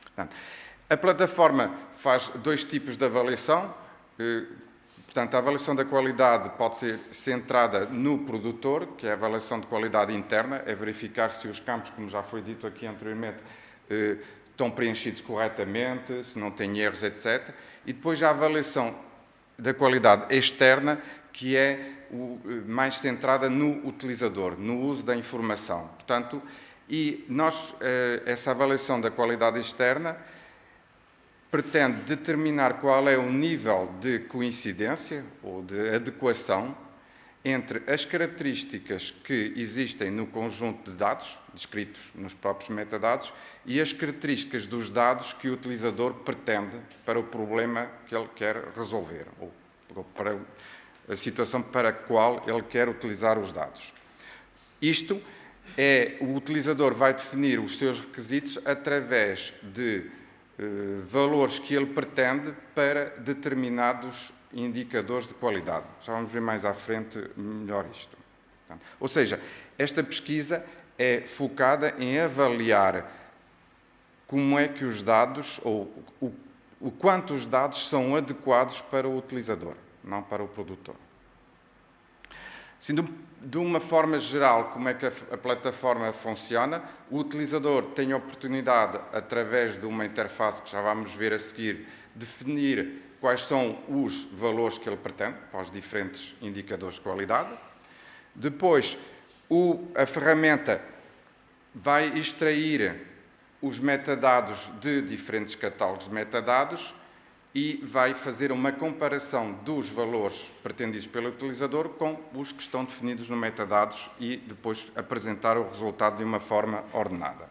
Portanto, a plataforma faz dois tipos de avaliação. Portanto, a avaliação da qualidade pode ser centrada no produtor, que é a avaliação de qualidade interna, é verificar se os campos, como já foi dito aqui anteriormente, estão preenchidos corretamente, se não têm erros, etc. E depois a avaliação da qualidade externa, que é mais centrada no utilizador, no uso da informação. Portanto, essa avaliação da qualidade externa pretende determinar qual é o nível de coincidência ou de adequação entre as características que existem no conjunto de dados, descritos nos próprios metadados, e as características dos dados que o utilizador pretende para o problema que ele quer resolver, ou para a situação para a qual ele quer utilizar os dados. Isto o utilizador vai definir os seus requisitos através de valores que ele pretende para determinados indicadores de qualidade. Já vamos ver mais à frente melhor isto. Ou seja, esta pesquisa é focada em avaliar como é que os dados, ou o quanto os dados são adequados para o utilizador, não para o produtor. Assim, de uma forma geral, como é que a plataforma funciona? O utilizador tem a oportunidade, através de uma interface que já vamos ver a seguir, definir quais são os valores que ele pretende para os diferentes indicadores de qualidade. Depois, a ferramenta vai extrair os metadados de diferentes catálogos de metadados e vai fazer uma comparação dos valores pretendidos pelo utilizador com os que estão definidos no metadados e depois apresentar o resultado de uma forma ordenada.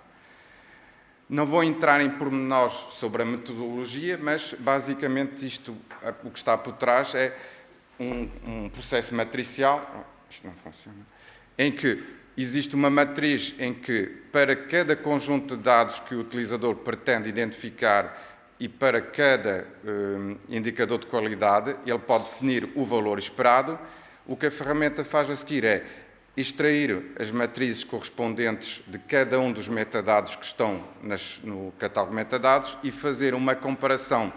Não vou entrar em pormenores sobre a metodologia, mas basicamente o que está por trás é um processo matricial, isto não funciona, em que existe uma matriz em que, para cada conjunto de dados que o utilizador pretende identificar e para cada indicador de qualidade, ele pode definir o valor esperado. O que a ferramenta faz a seguir é extrair as matrizes correspondentes de cada um dos metadados que estão no catálogo de metadados e fazer uma comparação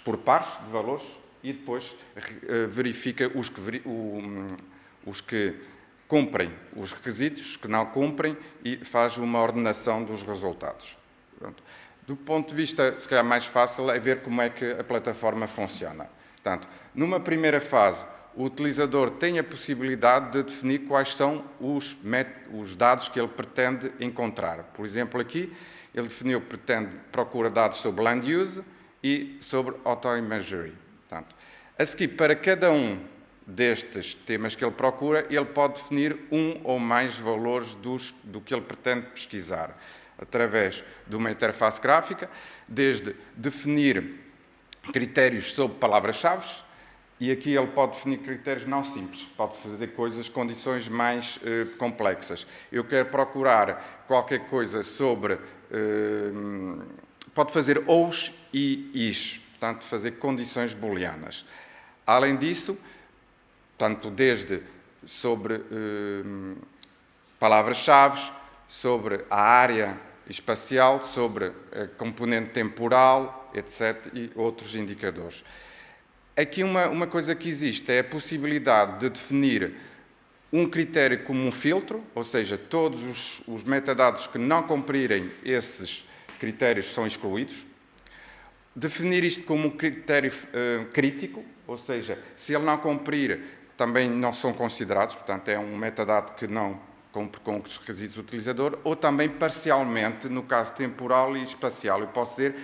por pares de valores e depois verifica os que cumprem os requisitos, que não cumprem, e faz uma ordenação dos resultados. Pronto. Do ponto de vista, se calhar, mais fácil é ver como é que a plataforma funciona. Portanto, numa primeira fase, o utilizador tem a possibilidade de definir quais são os dados que ele pretende encontrar. Por exemplo, aqui, ele definiu que procura dados sobre land use e sobre auto-imagery. Portanto, a seguir, para cada um destes temas que ele procura, ele pode definir um ou mais valores do que ele pretende pesquisar, através de uma interface gráfica, desde definir critérios sobre palavras-chave, e aqui ele pode definir critérios não simples, pode fazer condições mais complexas. Eu quero procurar qualquer coisa sobre... pode fazer ous e is, portanto, fazer condições booleanas. Além disso, tanto desde sobre palavras-chave, sobre a área espacial, sobre a componente temporal, etc., e outros indicadores. Aqui uma coisa que existe é a possibilidade de definir um critério como um filtro, ou seja, todos os metadados que não cumprirem esses critérios são excluídos. Definir isto como um critério crítico, ou seja, se ele não cumprir, também não são considerados, portanto, é um metadado que não cumpre com os requisitos do utilizador, ou também parcialmente, no caso temporal e espacial. Eu posso dizer,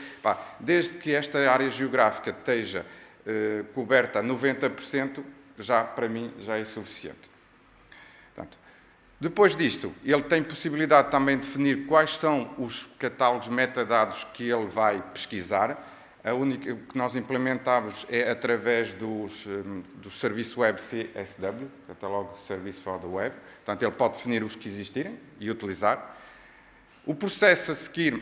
desde que esta área geográfica esteja coberta a 90%, para mim, já é suficiente. Portanto, depois disto, ele tem possibilidade também de definir quais são os catálogos metadados que ele vai pesquisar. A única que nós implementamos é através do serviço web CSW, Catalog Service for the Web. Portanto, ele pode definir os que existirem e utilizar. O processo a seguir,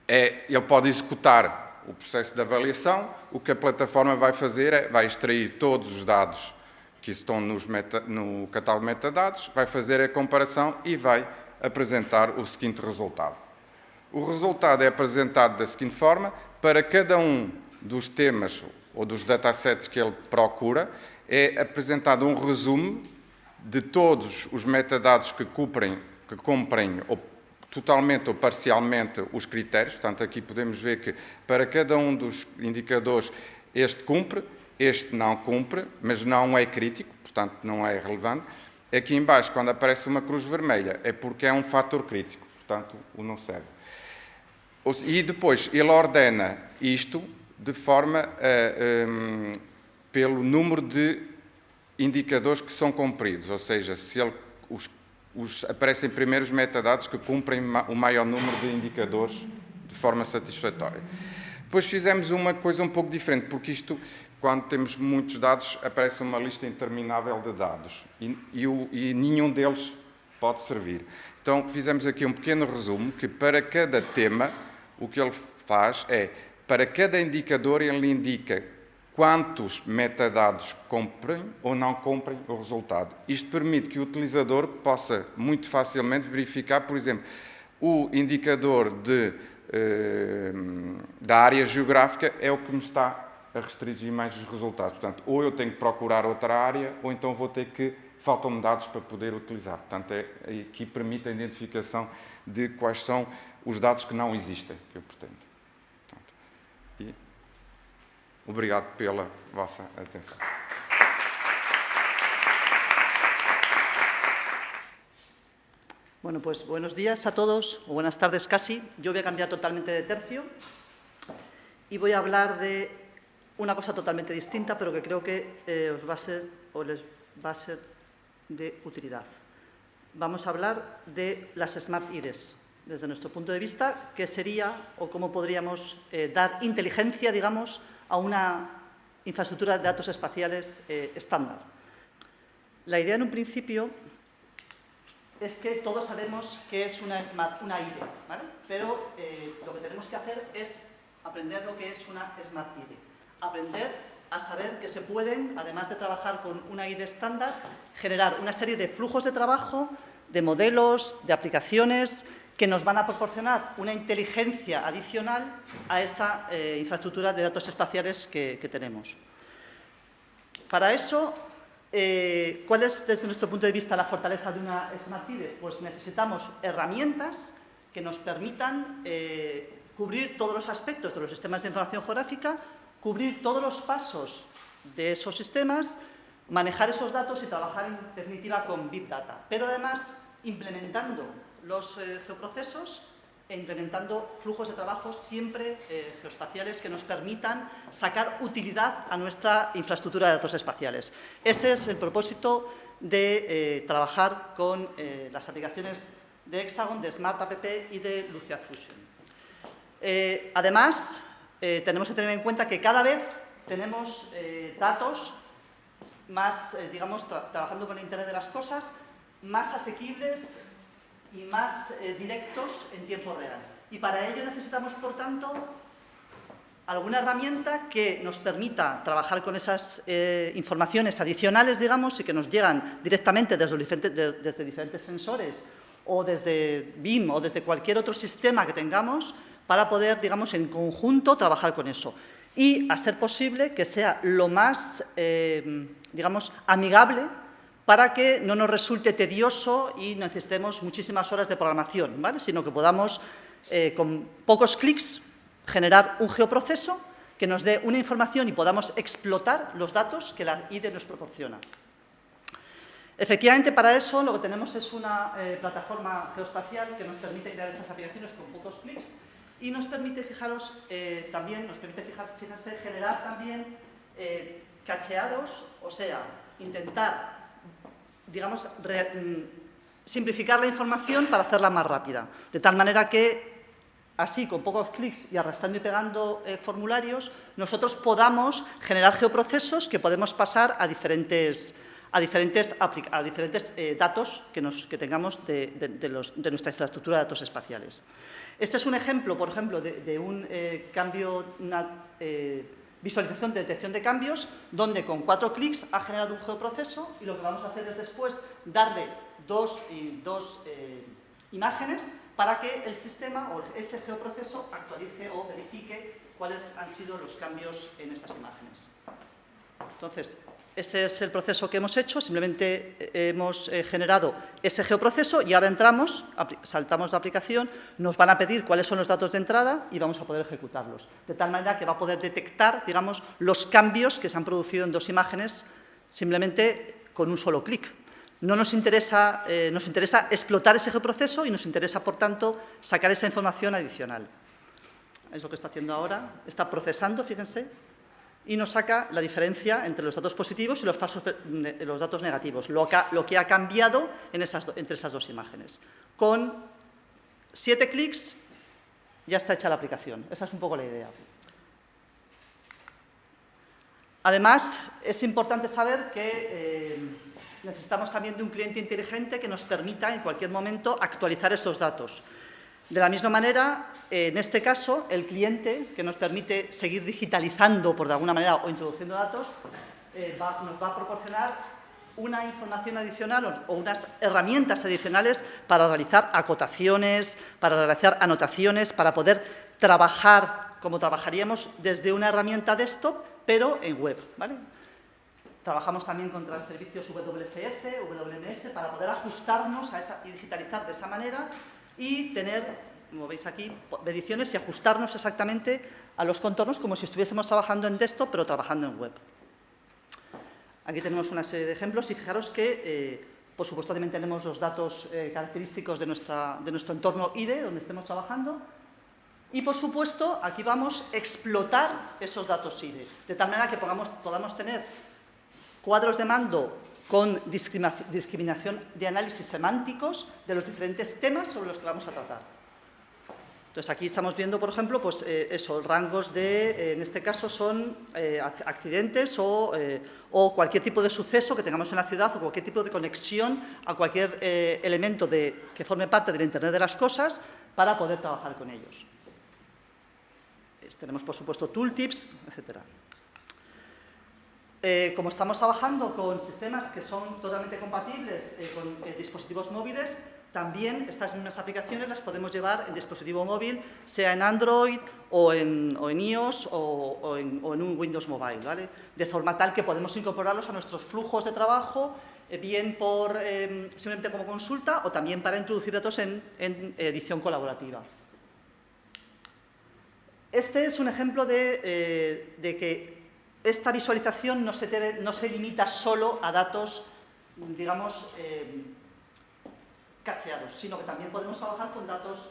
ele pode executar o processo de avaliação. O que a plataforma vai fazer é, vai extrair todos os dados que estão no catálogo de metadados, vai fazer a comparação e vai apresentar o seguinte resultado. O resultado é apresentado da seguinte forma: para cada um dos temas ou dos datasets que ele procura, é apresentado um resumo de todos os metadados que cumprem totalmente ou parcialmente os critérios. Portanto, aqui podemos ver que para cada um dos indicadores este cumpre, este não cumpre, mas não é crítico, portanto não é relevante. Aqui em baixo, quando aparece uma cruz vermelha, é porque é um fator crítico, portanto o não serve. E depois ele ordena isto de forma pelo número de indicadores que são cumpridos, ou seja, se aparecem primeiro os metadados que cumprem o maior número de indicadores de forma satisfatória. Depois fizemos uma coisa um pouco diferente, porque isto, quando temos muitos dados, aparece uma lista interminável de dados e nenhum deles pode servir. Então, fizemos aqui um pequeno resumo que para cada tema, o que ele faz é, para cada indicador, ele indica quantos metadados cumprem ou não cumprem o resultado. Isto permite que o utilizador possa muito facilmente verificar, por exemplo, o indicador da área geográfica é o que me está a restringir mais os resultados. Portanto, ou eu tenho que procurar outra área, ou então vou ter que... faltam-me dados para poder utilizar. Portanto, aqui permite a identificação de quais são os dados que não existem, que eu pretendo. Obrigado pela vossa atenção. Bueno, pues buenos días a todos, o buenas tardes casi. Yo voy a cambiar totalmente de tercio y voy a hablar de una cosa totalmente distinta, pero que creo que les va a ser de utilidad. Vamos a hablar de las Smart IDs, desde nuestro punto de vista, qué sería o cómo podríamos dar inteligencia, digamos, a una infraestructura de datos espaciales estándar. La idea en un principio es que todos sabemos qué es una ID, ¿vale? Pero lo que tenemos que hacer es aprender lo que es una Smart ID. Aprender a saber que se pueden, además de trabajar con una ID estándar, generar una serie de flujos de trabajo, de modelos, de aplicaciones que nos van a proporcionar una inteligencia adicional a esa infraestructura de datos espaciales que tenemos. Para eso ¿Cuál es, desde nuestro punto de vista, la fortaleza de una Smart IDE? Pues necesitamos herramientas que nos permitan cubrir todos los aspectos de los sistemas de información geográfica, cubrir todos los pasos de esos sistemas, manejar esos datos y trabajar, en definitiva, con Big Data. Pero, además, implementando los geoprocesos e implementando flujos de trabajo siempre geoespaciales que nos permitan sacar utilidad a nuestra infraestructura de datos espaciales. Ese es el propósito de trabajar con las aplicaciones de Hexagon, de Smart App y de Lucia Fusion. Además, tenemos que tener en cuenta que cada vez tenemos datos más, digamos, trabajando con el Internet de las cosas, más asequibles y más directos en tiempo real. Y para ello necesitamos, por tanto, alguna herramienta que nos permita trabajar con esas informaciones adicionales, digamos, y que nos llegan directamente desde diferentes sensores o desde BIM o desde cualquier otro sistema que tengamos para poder, digamos, en conjunto trabajar con eso. Y, a ser posible, que sea lo más, digamos, amigable para que no nos resulte tedioso y necesitemos muchísimas horas de programación, ¿vale? Sino que podamos, con pocos clics, generar un geoproceso que nos dé una información y podamos explotar los datos que la IDE nos proporciona. Efectivamente, para eso lo que tenemos es una plataforma geoespacial que nos permite crear esas aplicaciones con pocos clics y nos permite, fijaros, fíjense, generar también cacheados, o sea, intentar, digamos, simplificar la información para hacerla más rápida, de tal manera que, así, con pocos clics y arrastrando y pegando formularios, nosotros podamos generar geoprocesos que podemos pasar a diferentes datos que tengamos de nuestra infraestructura de datos espaciales. Este es un ejemplo, por ejemplo, de un una visualización de detección de cambios, donde con 4 clics ha generado un geoproceso y lo que vamos a hacer es después darle dos imágenes para que el sistema o ese geoproceso actualice o verifique cuáles han sido los cambios en esas imágenes. Entonces, ese es el proceso que hemos hecho, simplemente hemos generado ese geoproceso y ahora entramos, saltamos la aplicación, nos van a pedir cuáles son los datos de entrada y vamos a poder ejecutarlos. De tal manera que va a poder detectar, digamos, los cambios que se han producido en 2 imágenes simplemente con un solo clic. No nos interesa explotar ese geoproceso y nos interesa, por tanto, sacar esa información adicional. Es lo que está haciendo ahora, está procesando, fíjense, y nos saca la diferencia entre los datos positivos y los datos negativos, lo que ha cambiado entre esas 2 imágenes. Con 7 clics ya está hecha la aplicación. Esta es un poco la idea. Además, es importante saber que necesitamos también de un cliente inteligente que nos permita en cualquier momento actualizar estos datos. De la misma manera, en este caso, el cliente que nos permite seguir digitalizando, por de alguna manera, o introduciendo datos, nos va a proporcionar una información adicional o unas herramientas adicionales para realizar acotaciones, para realizar anotaciones, para poder trabajar como trabajaríamos desde una herramienta desktop, pero en web, ¿vale? Trabajamos también contra servicios WFS, WMS, para poder ajustarnos y digitalizar de esa manera y tener, como veis aquí, mediciones y ajustarnos exactamente a los contornos como si estuviésemos trabajando en desktop, pero trabajando en web. Aquí tenemos una serie de ejemplos y fijaros que, por supuesto, también tenemos los datos característicos de nuestro entorno IDE, donde estemos trabajando. Y, por supuesto, aquí vamos a explotar esos datos IDE, de tal manera que podamos tener cuadros de mando con discriminación de análisis semánticos de los diferentes temas sobre los que vamos a tratar. Entonces, aquí estamos viendo, por ejemplo, pues rangos de, en este caso, son accidentes o cualquier tipo de suceso que tengamos en la ciudad o cualquier tipo de conexión a cualquier elemento que forme parte del Internet de las cosas para poder trabajar con ellos. Tenemos, por supuesto, tooltips, etcétera. Como estamos trabajando con sistemas que son totalmente compatibles con dispositivos móviles, también estas mismas aplicaciones las podemos llevar en dispositivo móvil, sea en Android o en iOS o en un Windows Mobile, ¿vale? De forma tal que podemos incorporarlos a nuestros flujos de trabajo, bien por simplemente como consulta o también para introducir datos en edición colaborativa. Este es un ejemplo de que esta visualización no se limita solo a datos, digamos, cacheados, sino que también podemos trabajar con datos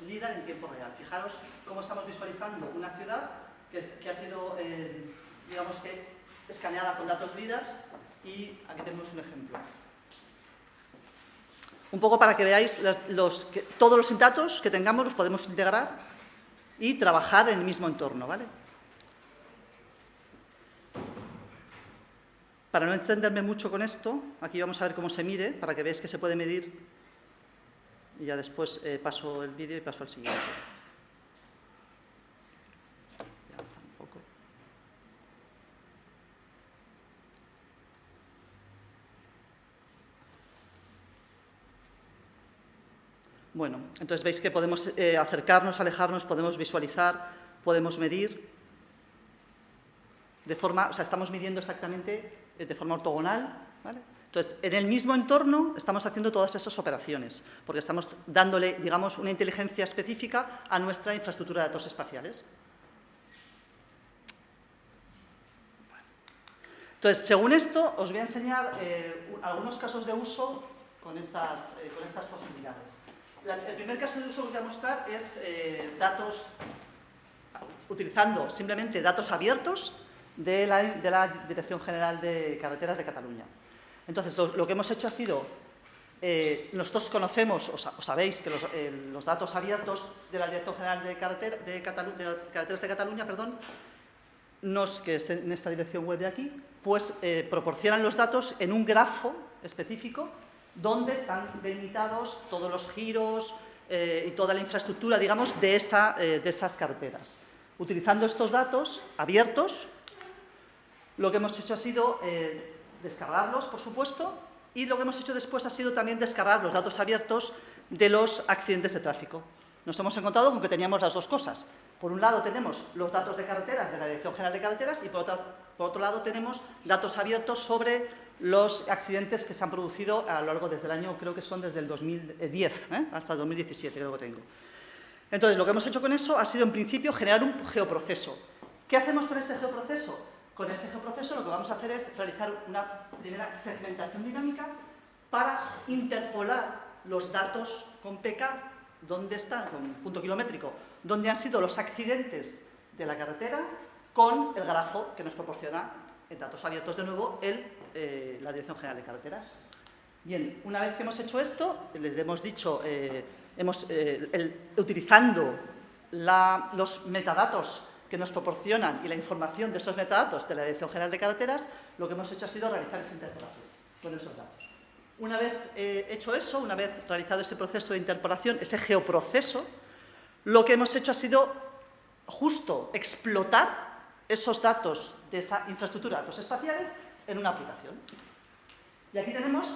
LiDAR en tiempo real. Fijaros cómo estamos visualizando una ciudad que ha sido, digamos que, escaneada con datos LiDAR y aquí tenemos un ejemplo. Un poco para que veáis todos los datos que tengamos los podemos integrar y trabajar en el mismo entorno, ¿vale? Para no entenderme mucho con esto, aquí vamos a ver cómo se mide, para que veáis que se puede medir. Y ya después paso el vídeo y paso al siguiente. Voy a avanzar un poco. Bueno, entonces veis que podemos acercarnos, alejarnos, podemos visualizar, podemos medir. O sea, estamos midiendo exactamente de forma ortogonal, ¿vale? Entonces, en el mismo entorno estamos haciendo todas esas operaciones, porque estamos dándole, digamos, una inteligencia específica a nuestra infraestructura de datos espaciales. Entonces, según esto, os voy a enseñar algunos casos de uso con estas posibilidades. El primer caso de uso que os voy a mostrar es utilizando simplemente datos abiertos de la Dirección General de Carreteras de Cataluña. Entonces, lo que hemos hecho ha sido, nosotros conocemos, o sabéis que los datos abiertos de la Dirección General de Carreteras de Cataluña, que es en esta dirección web de aquí, pues proporcionan los datos en un grafo específico donde están delimitados todos los giros y toda la infraestructura, digamos, de esas carreteras. Utilizando estos datos abiertos, lo que hemos hecho ha sido descargarlos, por supuesto, y lo que hemos hecho después ha sido también descargar los datos abiertos de los accidentes de tráfico. Nos hemos encontrado con que teníamos las dos cosas. Por un lado tenemos los datos de carreteras de la Dirección General de Carreteras y por otro lado tenemos datos abiertos sobre los accidentes que se han producido a lo largo desde el año, creo que son desde el 2010, hasta el 2017 creo que tengo. Entonces, lo que hemos hecho con eso ha sido, en principio, generar un geoproceso. ¿Qué hacemos con ese geoproceso? Con ese geoproceso lo que vamos a hacer es realizar una primera segmentación dinámica para interpolar los datos con PK, donde están, con punto kilométrico, donde han sido los accidentes de la carretera, con el grafo que nos proporciona, en datos abiertos de nuevo, la Dirección General de Carreteras. Bien, una vez que hemos hecho esto, les hemos dicho, utilizando los metadatos que nos proporcionan y la información de esos metadatos de la Dirección General de Carreteras, lo que hemos hecho ha sido realizar esa interpolación con esos datos. Una vez hecho eso, una vez realizado ese proceso de interpolación, ese geoproceso, lo que hemos hecho ha sido justo explotar esos datos de esa infraestructura de datos espaciales en una aplicación. Y aquí tenemos,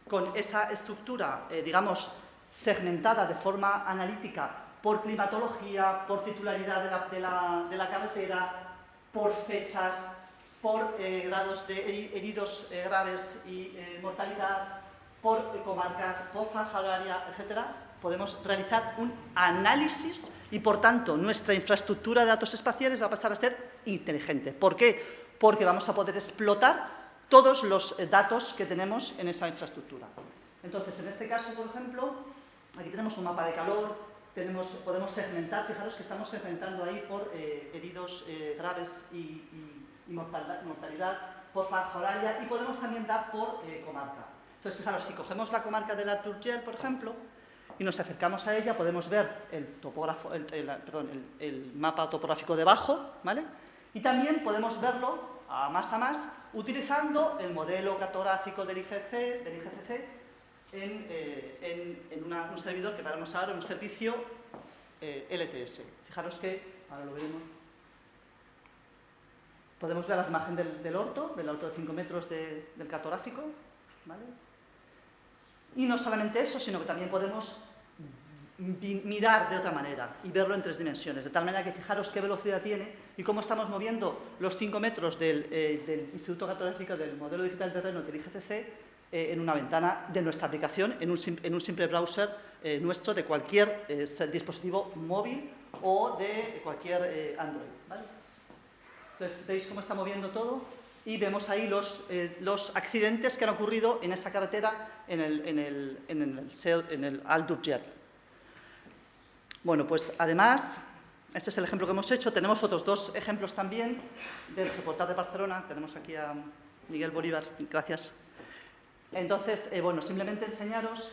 con esa estructura, digamos, segmentada de forma analítica por climatología, por titularidad de la carretera, por fechas, por grados de heridos graves y mortalidad, por comarcas, por franja horaria, etc., podemos realizar un análisis y, por tanto, nuestra infraestructura de datos espaciales va a pasar a ser inteligente. ¿Por qué? Porque vamos a poder explotar todos los datos que tenemos en esa infraestructura. Entonces, en este caso, por ejemplo, aquí tenemos un mapa de calor, podemos segmentar, fijaros que estamos segmentando ahí por heridos graves y mortalidad, por franja horaria, y podemos también dar por comarca. Entonces, fijaros, si cogemos la comarca del Arc d'Urgell, por ejemplo, y nos acercamos a ella, podemos ver el mapa topográfico debajo, ¿vale? Y también podemos verlo a más, utilizando el modelo cartográfico del IGCC en un servidor que veremos ahora, un servicio LTS. Fijaros que, ahora lo veremos, Podemos ver la imagen del orto de 5 metros del cartográfico, ¿vale? Y no solamente eso, sino que también podemos mirar de otra manera y verlo en 3 dimensiones, de tal manera que fijaros qué velocidad tiene y cómo estamos moviendo los 5 metros del Instituto Cartográfico del Modelo Digital de Terreno del IGCC en una ventana de nuestra aplicación, en un simple browser nuestro de cualquier dispositivo móvil o de cualquier Android, ¿vale? Entonces, veis cómo está moviendo todo y vemos ahí los accidentes que han ocurrido en esa carretera en el Alt d'Urgell. Bueno, pues además, este es el ejemplo que hemos hecho. Tenemos otros 2 ejemplos también del Geoportal de Barcelona. Tenemos aquí a Miguel Bolívar, gracias. Entonces, bueno, simplemente enseñaros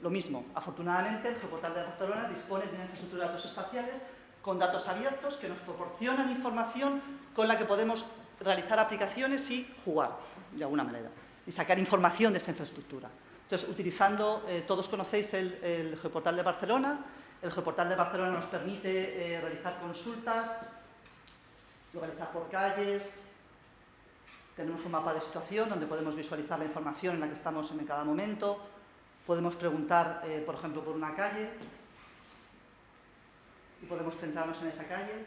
lo mismo. Afortunadamente, el Geoportal de Barcelona dispone de una infraestructura de datos espaciales con datos abiertos que nos proporcionan información con la que podemos realizar aplicaciones y jugar, de alguna manera, y sacar información de esa infraestructura. Entonces, utilizando, todos conocéis el Geoportal de Barcelona. El Geoportal de Barcelona nos permite realizar consultas, localizar por calles. Tenemos un mapa de situación donde podemos visualizar la información en la que estamos en cada momento. Podemos preguntar, por ejemplo, por una calle y podemos centrarnos en esa calle.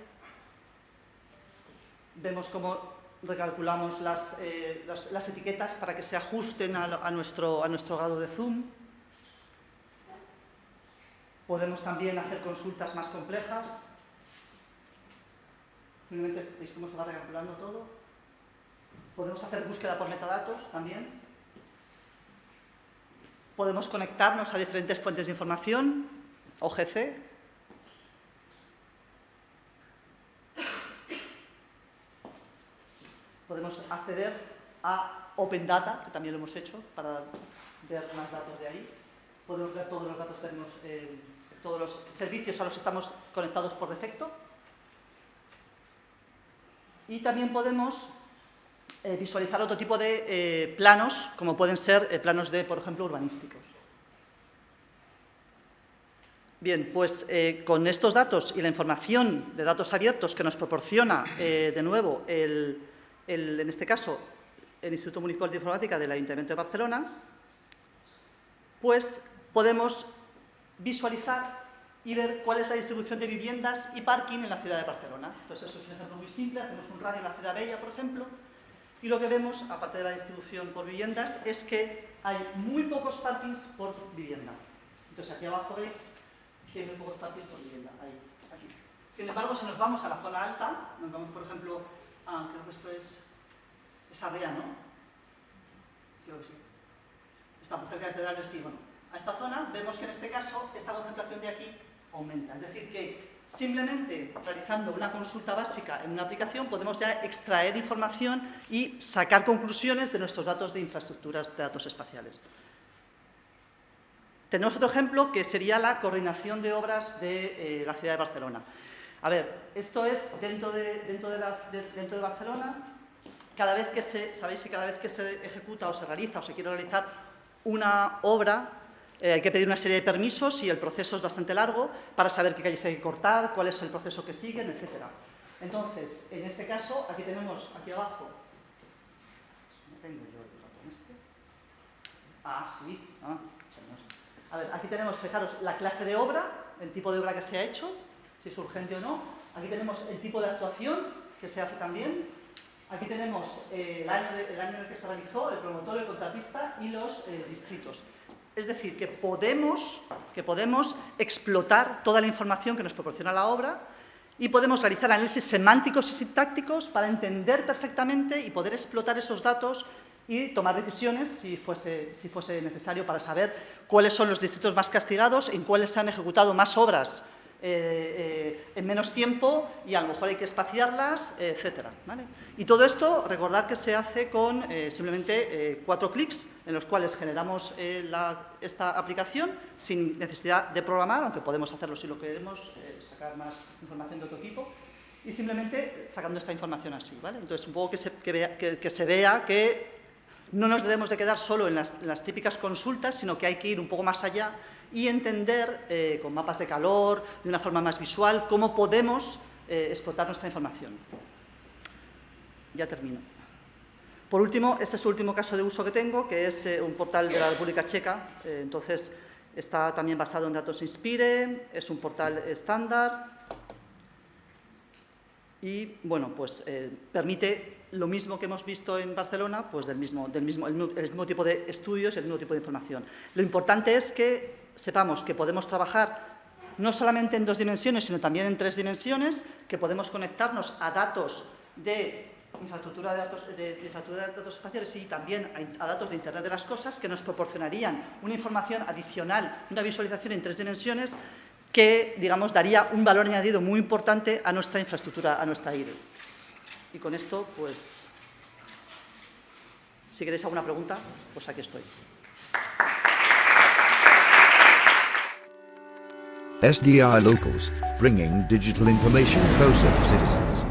Vemos cómo recalculamos las etiquetas para que se ajusten a nuestro grado de zoom. Podemos también hacer consultas más complejas. Simplemente veis cómo se va recalculando todo. Podemos hacer búsqueda por metadatos también. Podemos conectarnos a diferentes fuentes de información, OGC. Podemos acceder a Open Data, que también lo hemos hecho, para ver más datos de ahí. Podemos ver todos los datos que tenemos, todos los servicios a los que estamos conectados por defecto. Y también podemos visualizar otro tipo de planos, como pueden ser planos por ejemplo, urbanísticos. Bien, pues con estos datos y la información de datos abiertos que nos proporciona, de nuevo, en este caso, el Instituto Municipal de Informática del Ayuntamiento de Barcelona, pues podemos visualizar y ver cuál es la distribución de viviendas y parking en la ciudad de Barcelona. Entonces, eso es un ejemplo muy simple. Hacemos un radio en la Ciudad Bella, por ejemplo, y lo que vemos, aparte de la distribución por viviendas, es que hay muy pocos parkings por vivienda. Entonces, aquí abajo veis que hay muy pocos parkings por vivienda. Ahí, aquí. Sin embargo, si nos vamos a la zona alta, nos vamos, por ejemplo, creo que esto es Arrea, ¿no? Creo que sí. Está muy cerca de Pedralbes, sí. Bueno, a esta zona vemos que en este caso esta concentración de aquí aumenta. Es decir, que simplemente realizando una consulta básica en una aplicación podemos ya extraer información y sacar conclusiones de nuestros datos de infraestructuras de datos espaciales. Tenemos otro ejemplo que sería la coordinación de obras de la ciudad de Barcelona. A ver, esto es dentro de Barcelona. Sabéis que cada vez que se ejecuta o se realiza o se quiere realizar una obra, hay que pedir una serie de permisos y el proceso es bastante largo para saber qué calles hay que cortar, cuál es el proceso que siguen, etc. Entonces, en este caso, aquí tenemos, aquí abajo, ¿no tengo yo el ratón este? Sí. A ver, aquí tenemos, fijaros, la clase de obra, el tipo de obra que se ha hecho, si es urgente o no. Aquí tenemos el tipo de actuación que se hace también. Aquí tenemos el año en el que se realizó, el promotor, el contratista y los distritos. Es decir, que podemos explotar toda la información que nos proporciona la obra y podemos realizar análisis semánticos y sintácticos para entender perfectamente y poder explotar esos datos y tomar decisiones si fuese necesario para saber cuáles son los distritos más castigados, en cuáles se han ejecutado más obras en menos tiempo y a lo mejor hay que espaciarlas, etcétera, ¿vale? Y todo esto, recordad que se hace con simplemente 4 clics en los cuales generamos esta aplicación sin necesidad de programar, aunque podemos hacerlo si lo queremos, sacar más información de otro tipo y simplemente sacando esta información así, ¿vale? Entonces, un poco que se vea que no nos debemos de quedar solo en las típicas consultas, sino que hay que ir un poco más allá y entender con mapas de calor, de una forma más visual, cómo podemos explotar nuestra información. Ya termino. Por último, este es el último caso de uso que tengo, que es un portal de la República Checa. Entonces, está también basado en datos Inspire, es un portal estándar y, bueno, pues permite lo mismo que hemos visto en Barcelona, pues el mismo tipo de estudios, el mismo tipo de información. Lo importante es que sepamos que podemos trabajar no solamente en 2 dimensiones, sino también en 3 dimensiones, que podemos conectarnos a datos de infraestructura de datos espaciales y también a datos de Internet de las Cosas, que nos proporcionarían una información adicional, una visualización en 3 dimensiones que, digamos, daría un valor añadido muy importante a nuestra infraestructura, a nuestra IDE. Y con esto, pues, si queréis alguna pregunta, pues aquí estoy. SDI Locals, bringing digital information closer to citizens.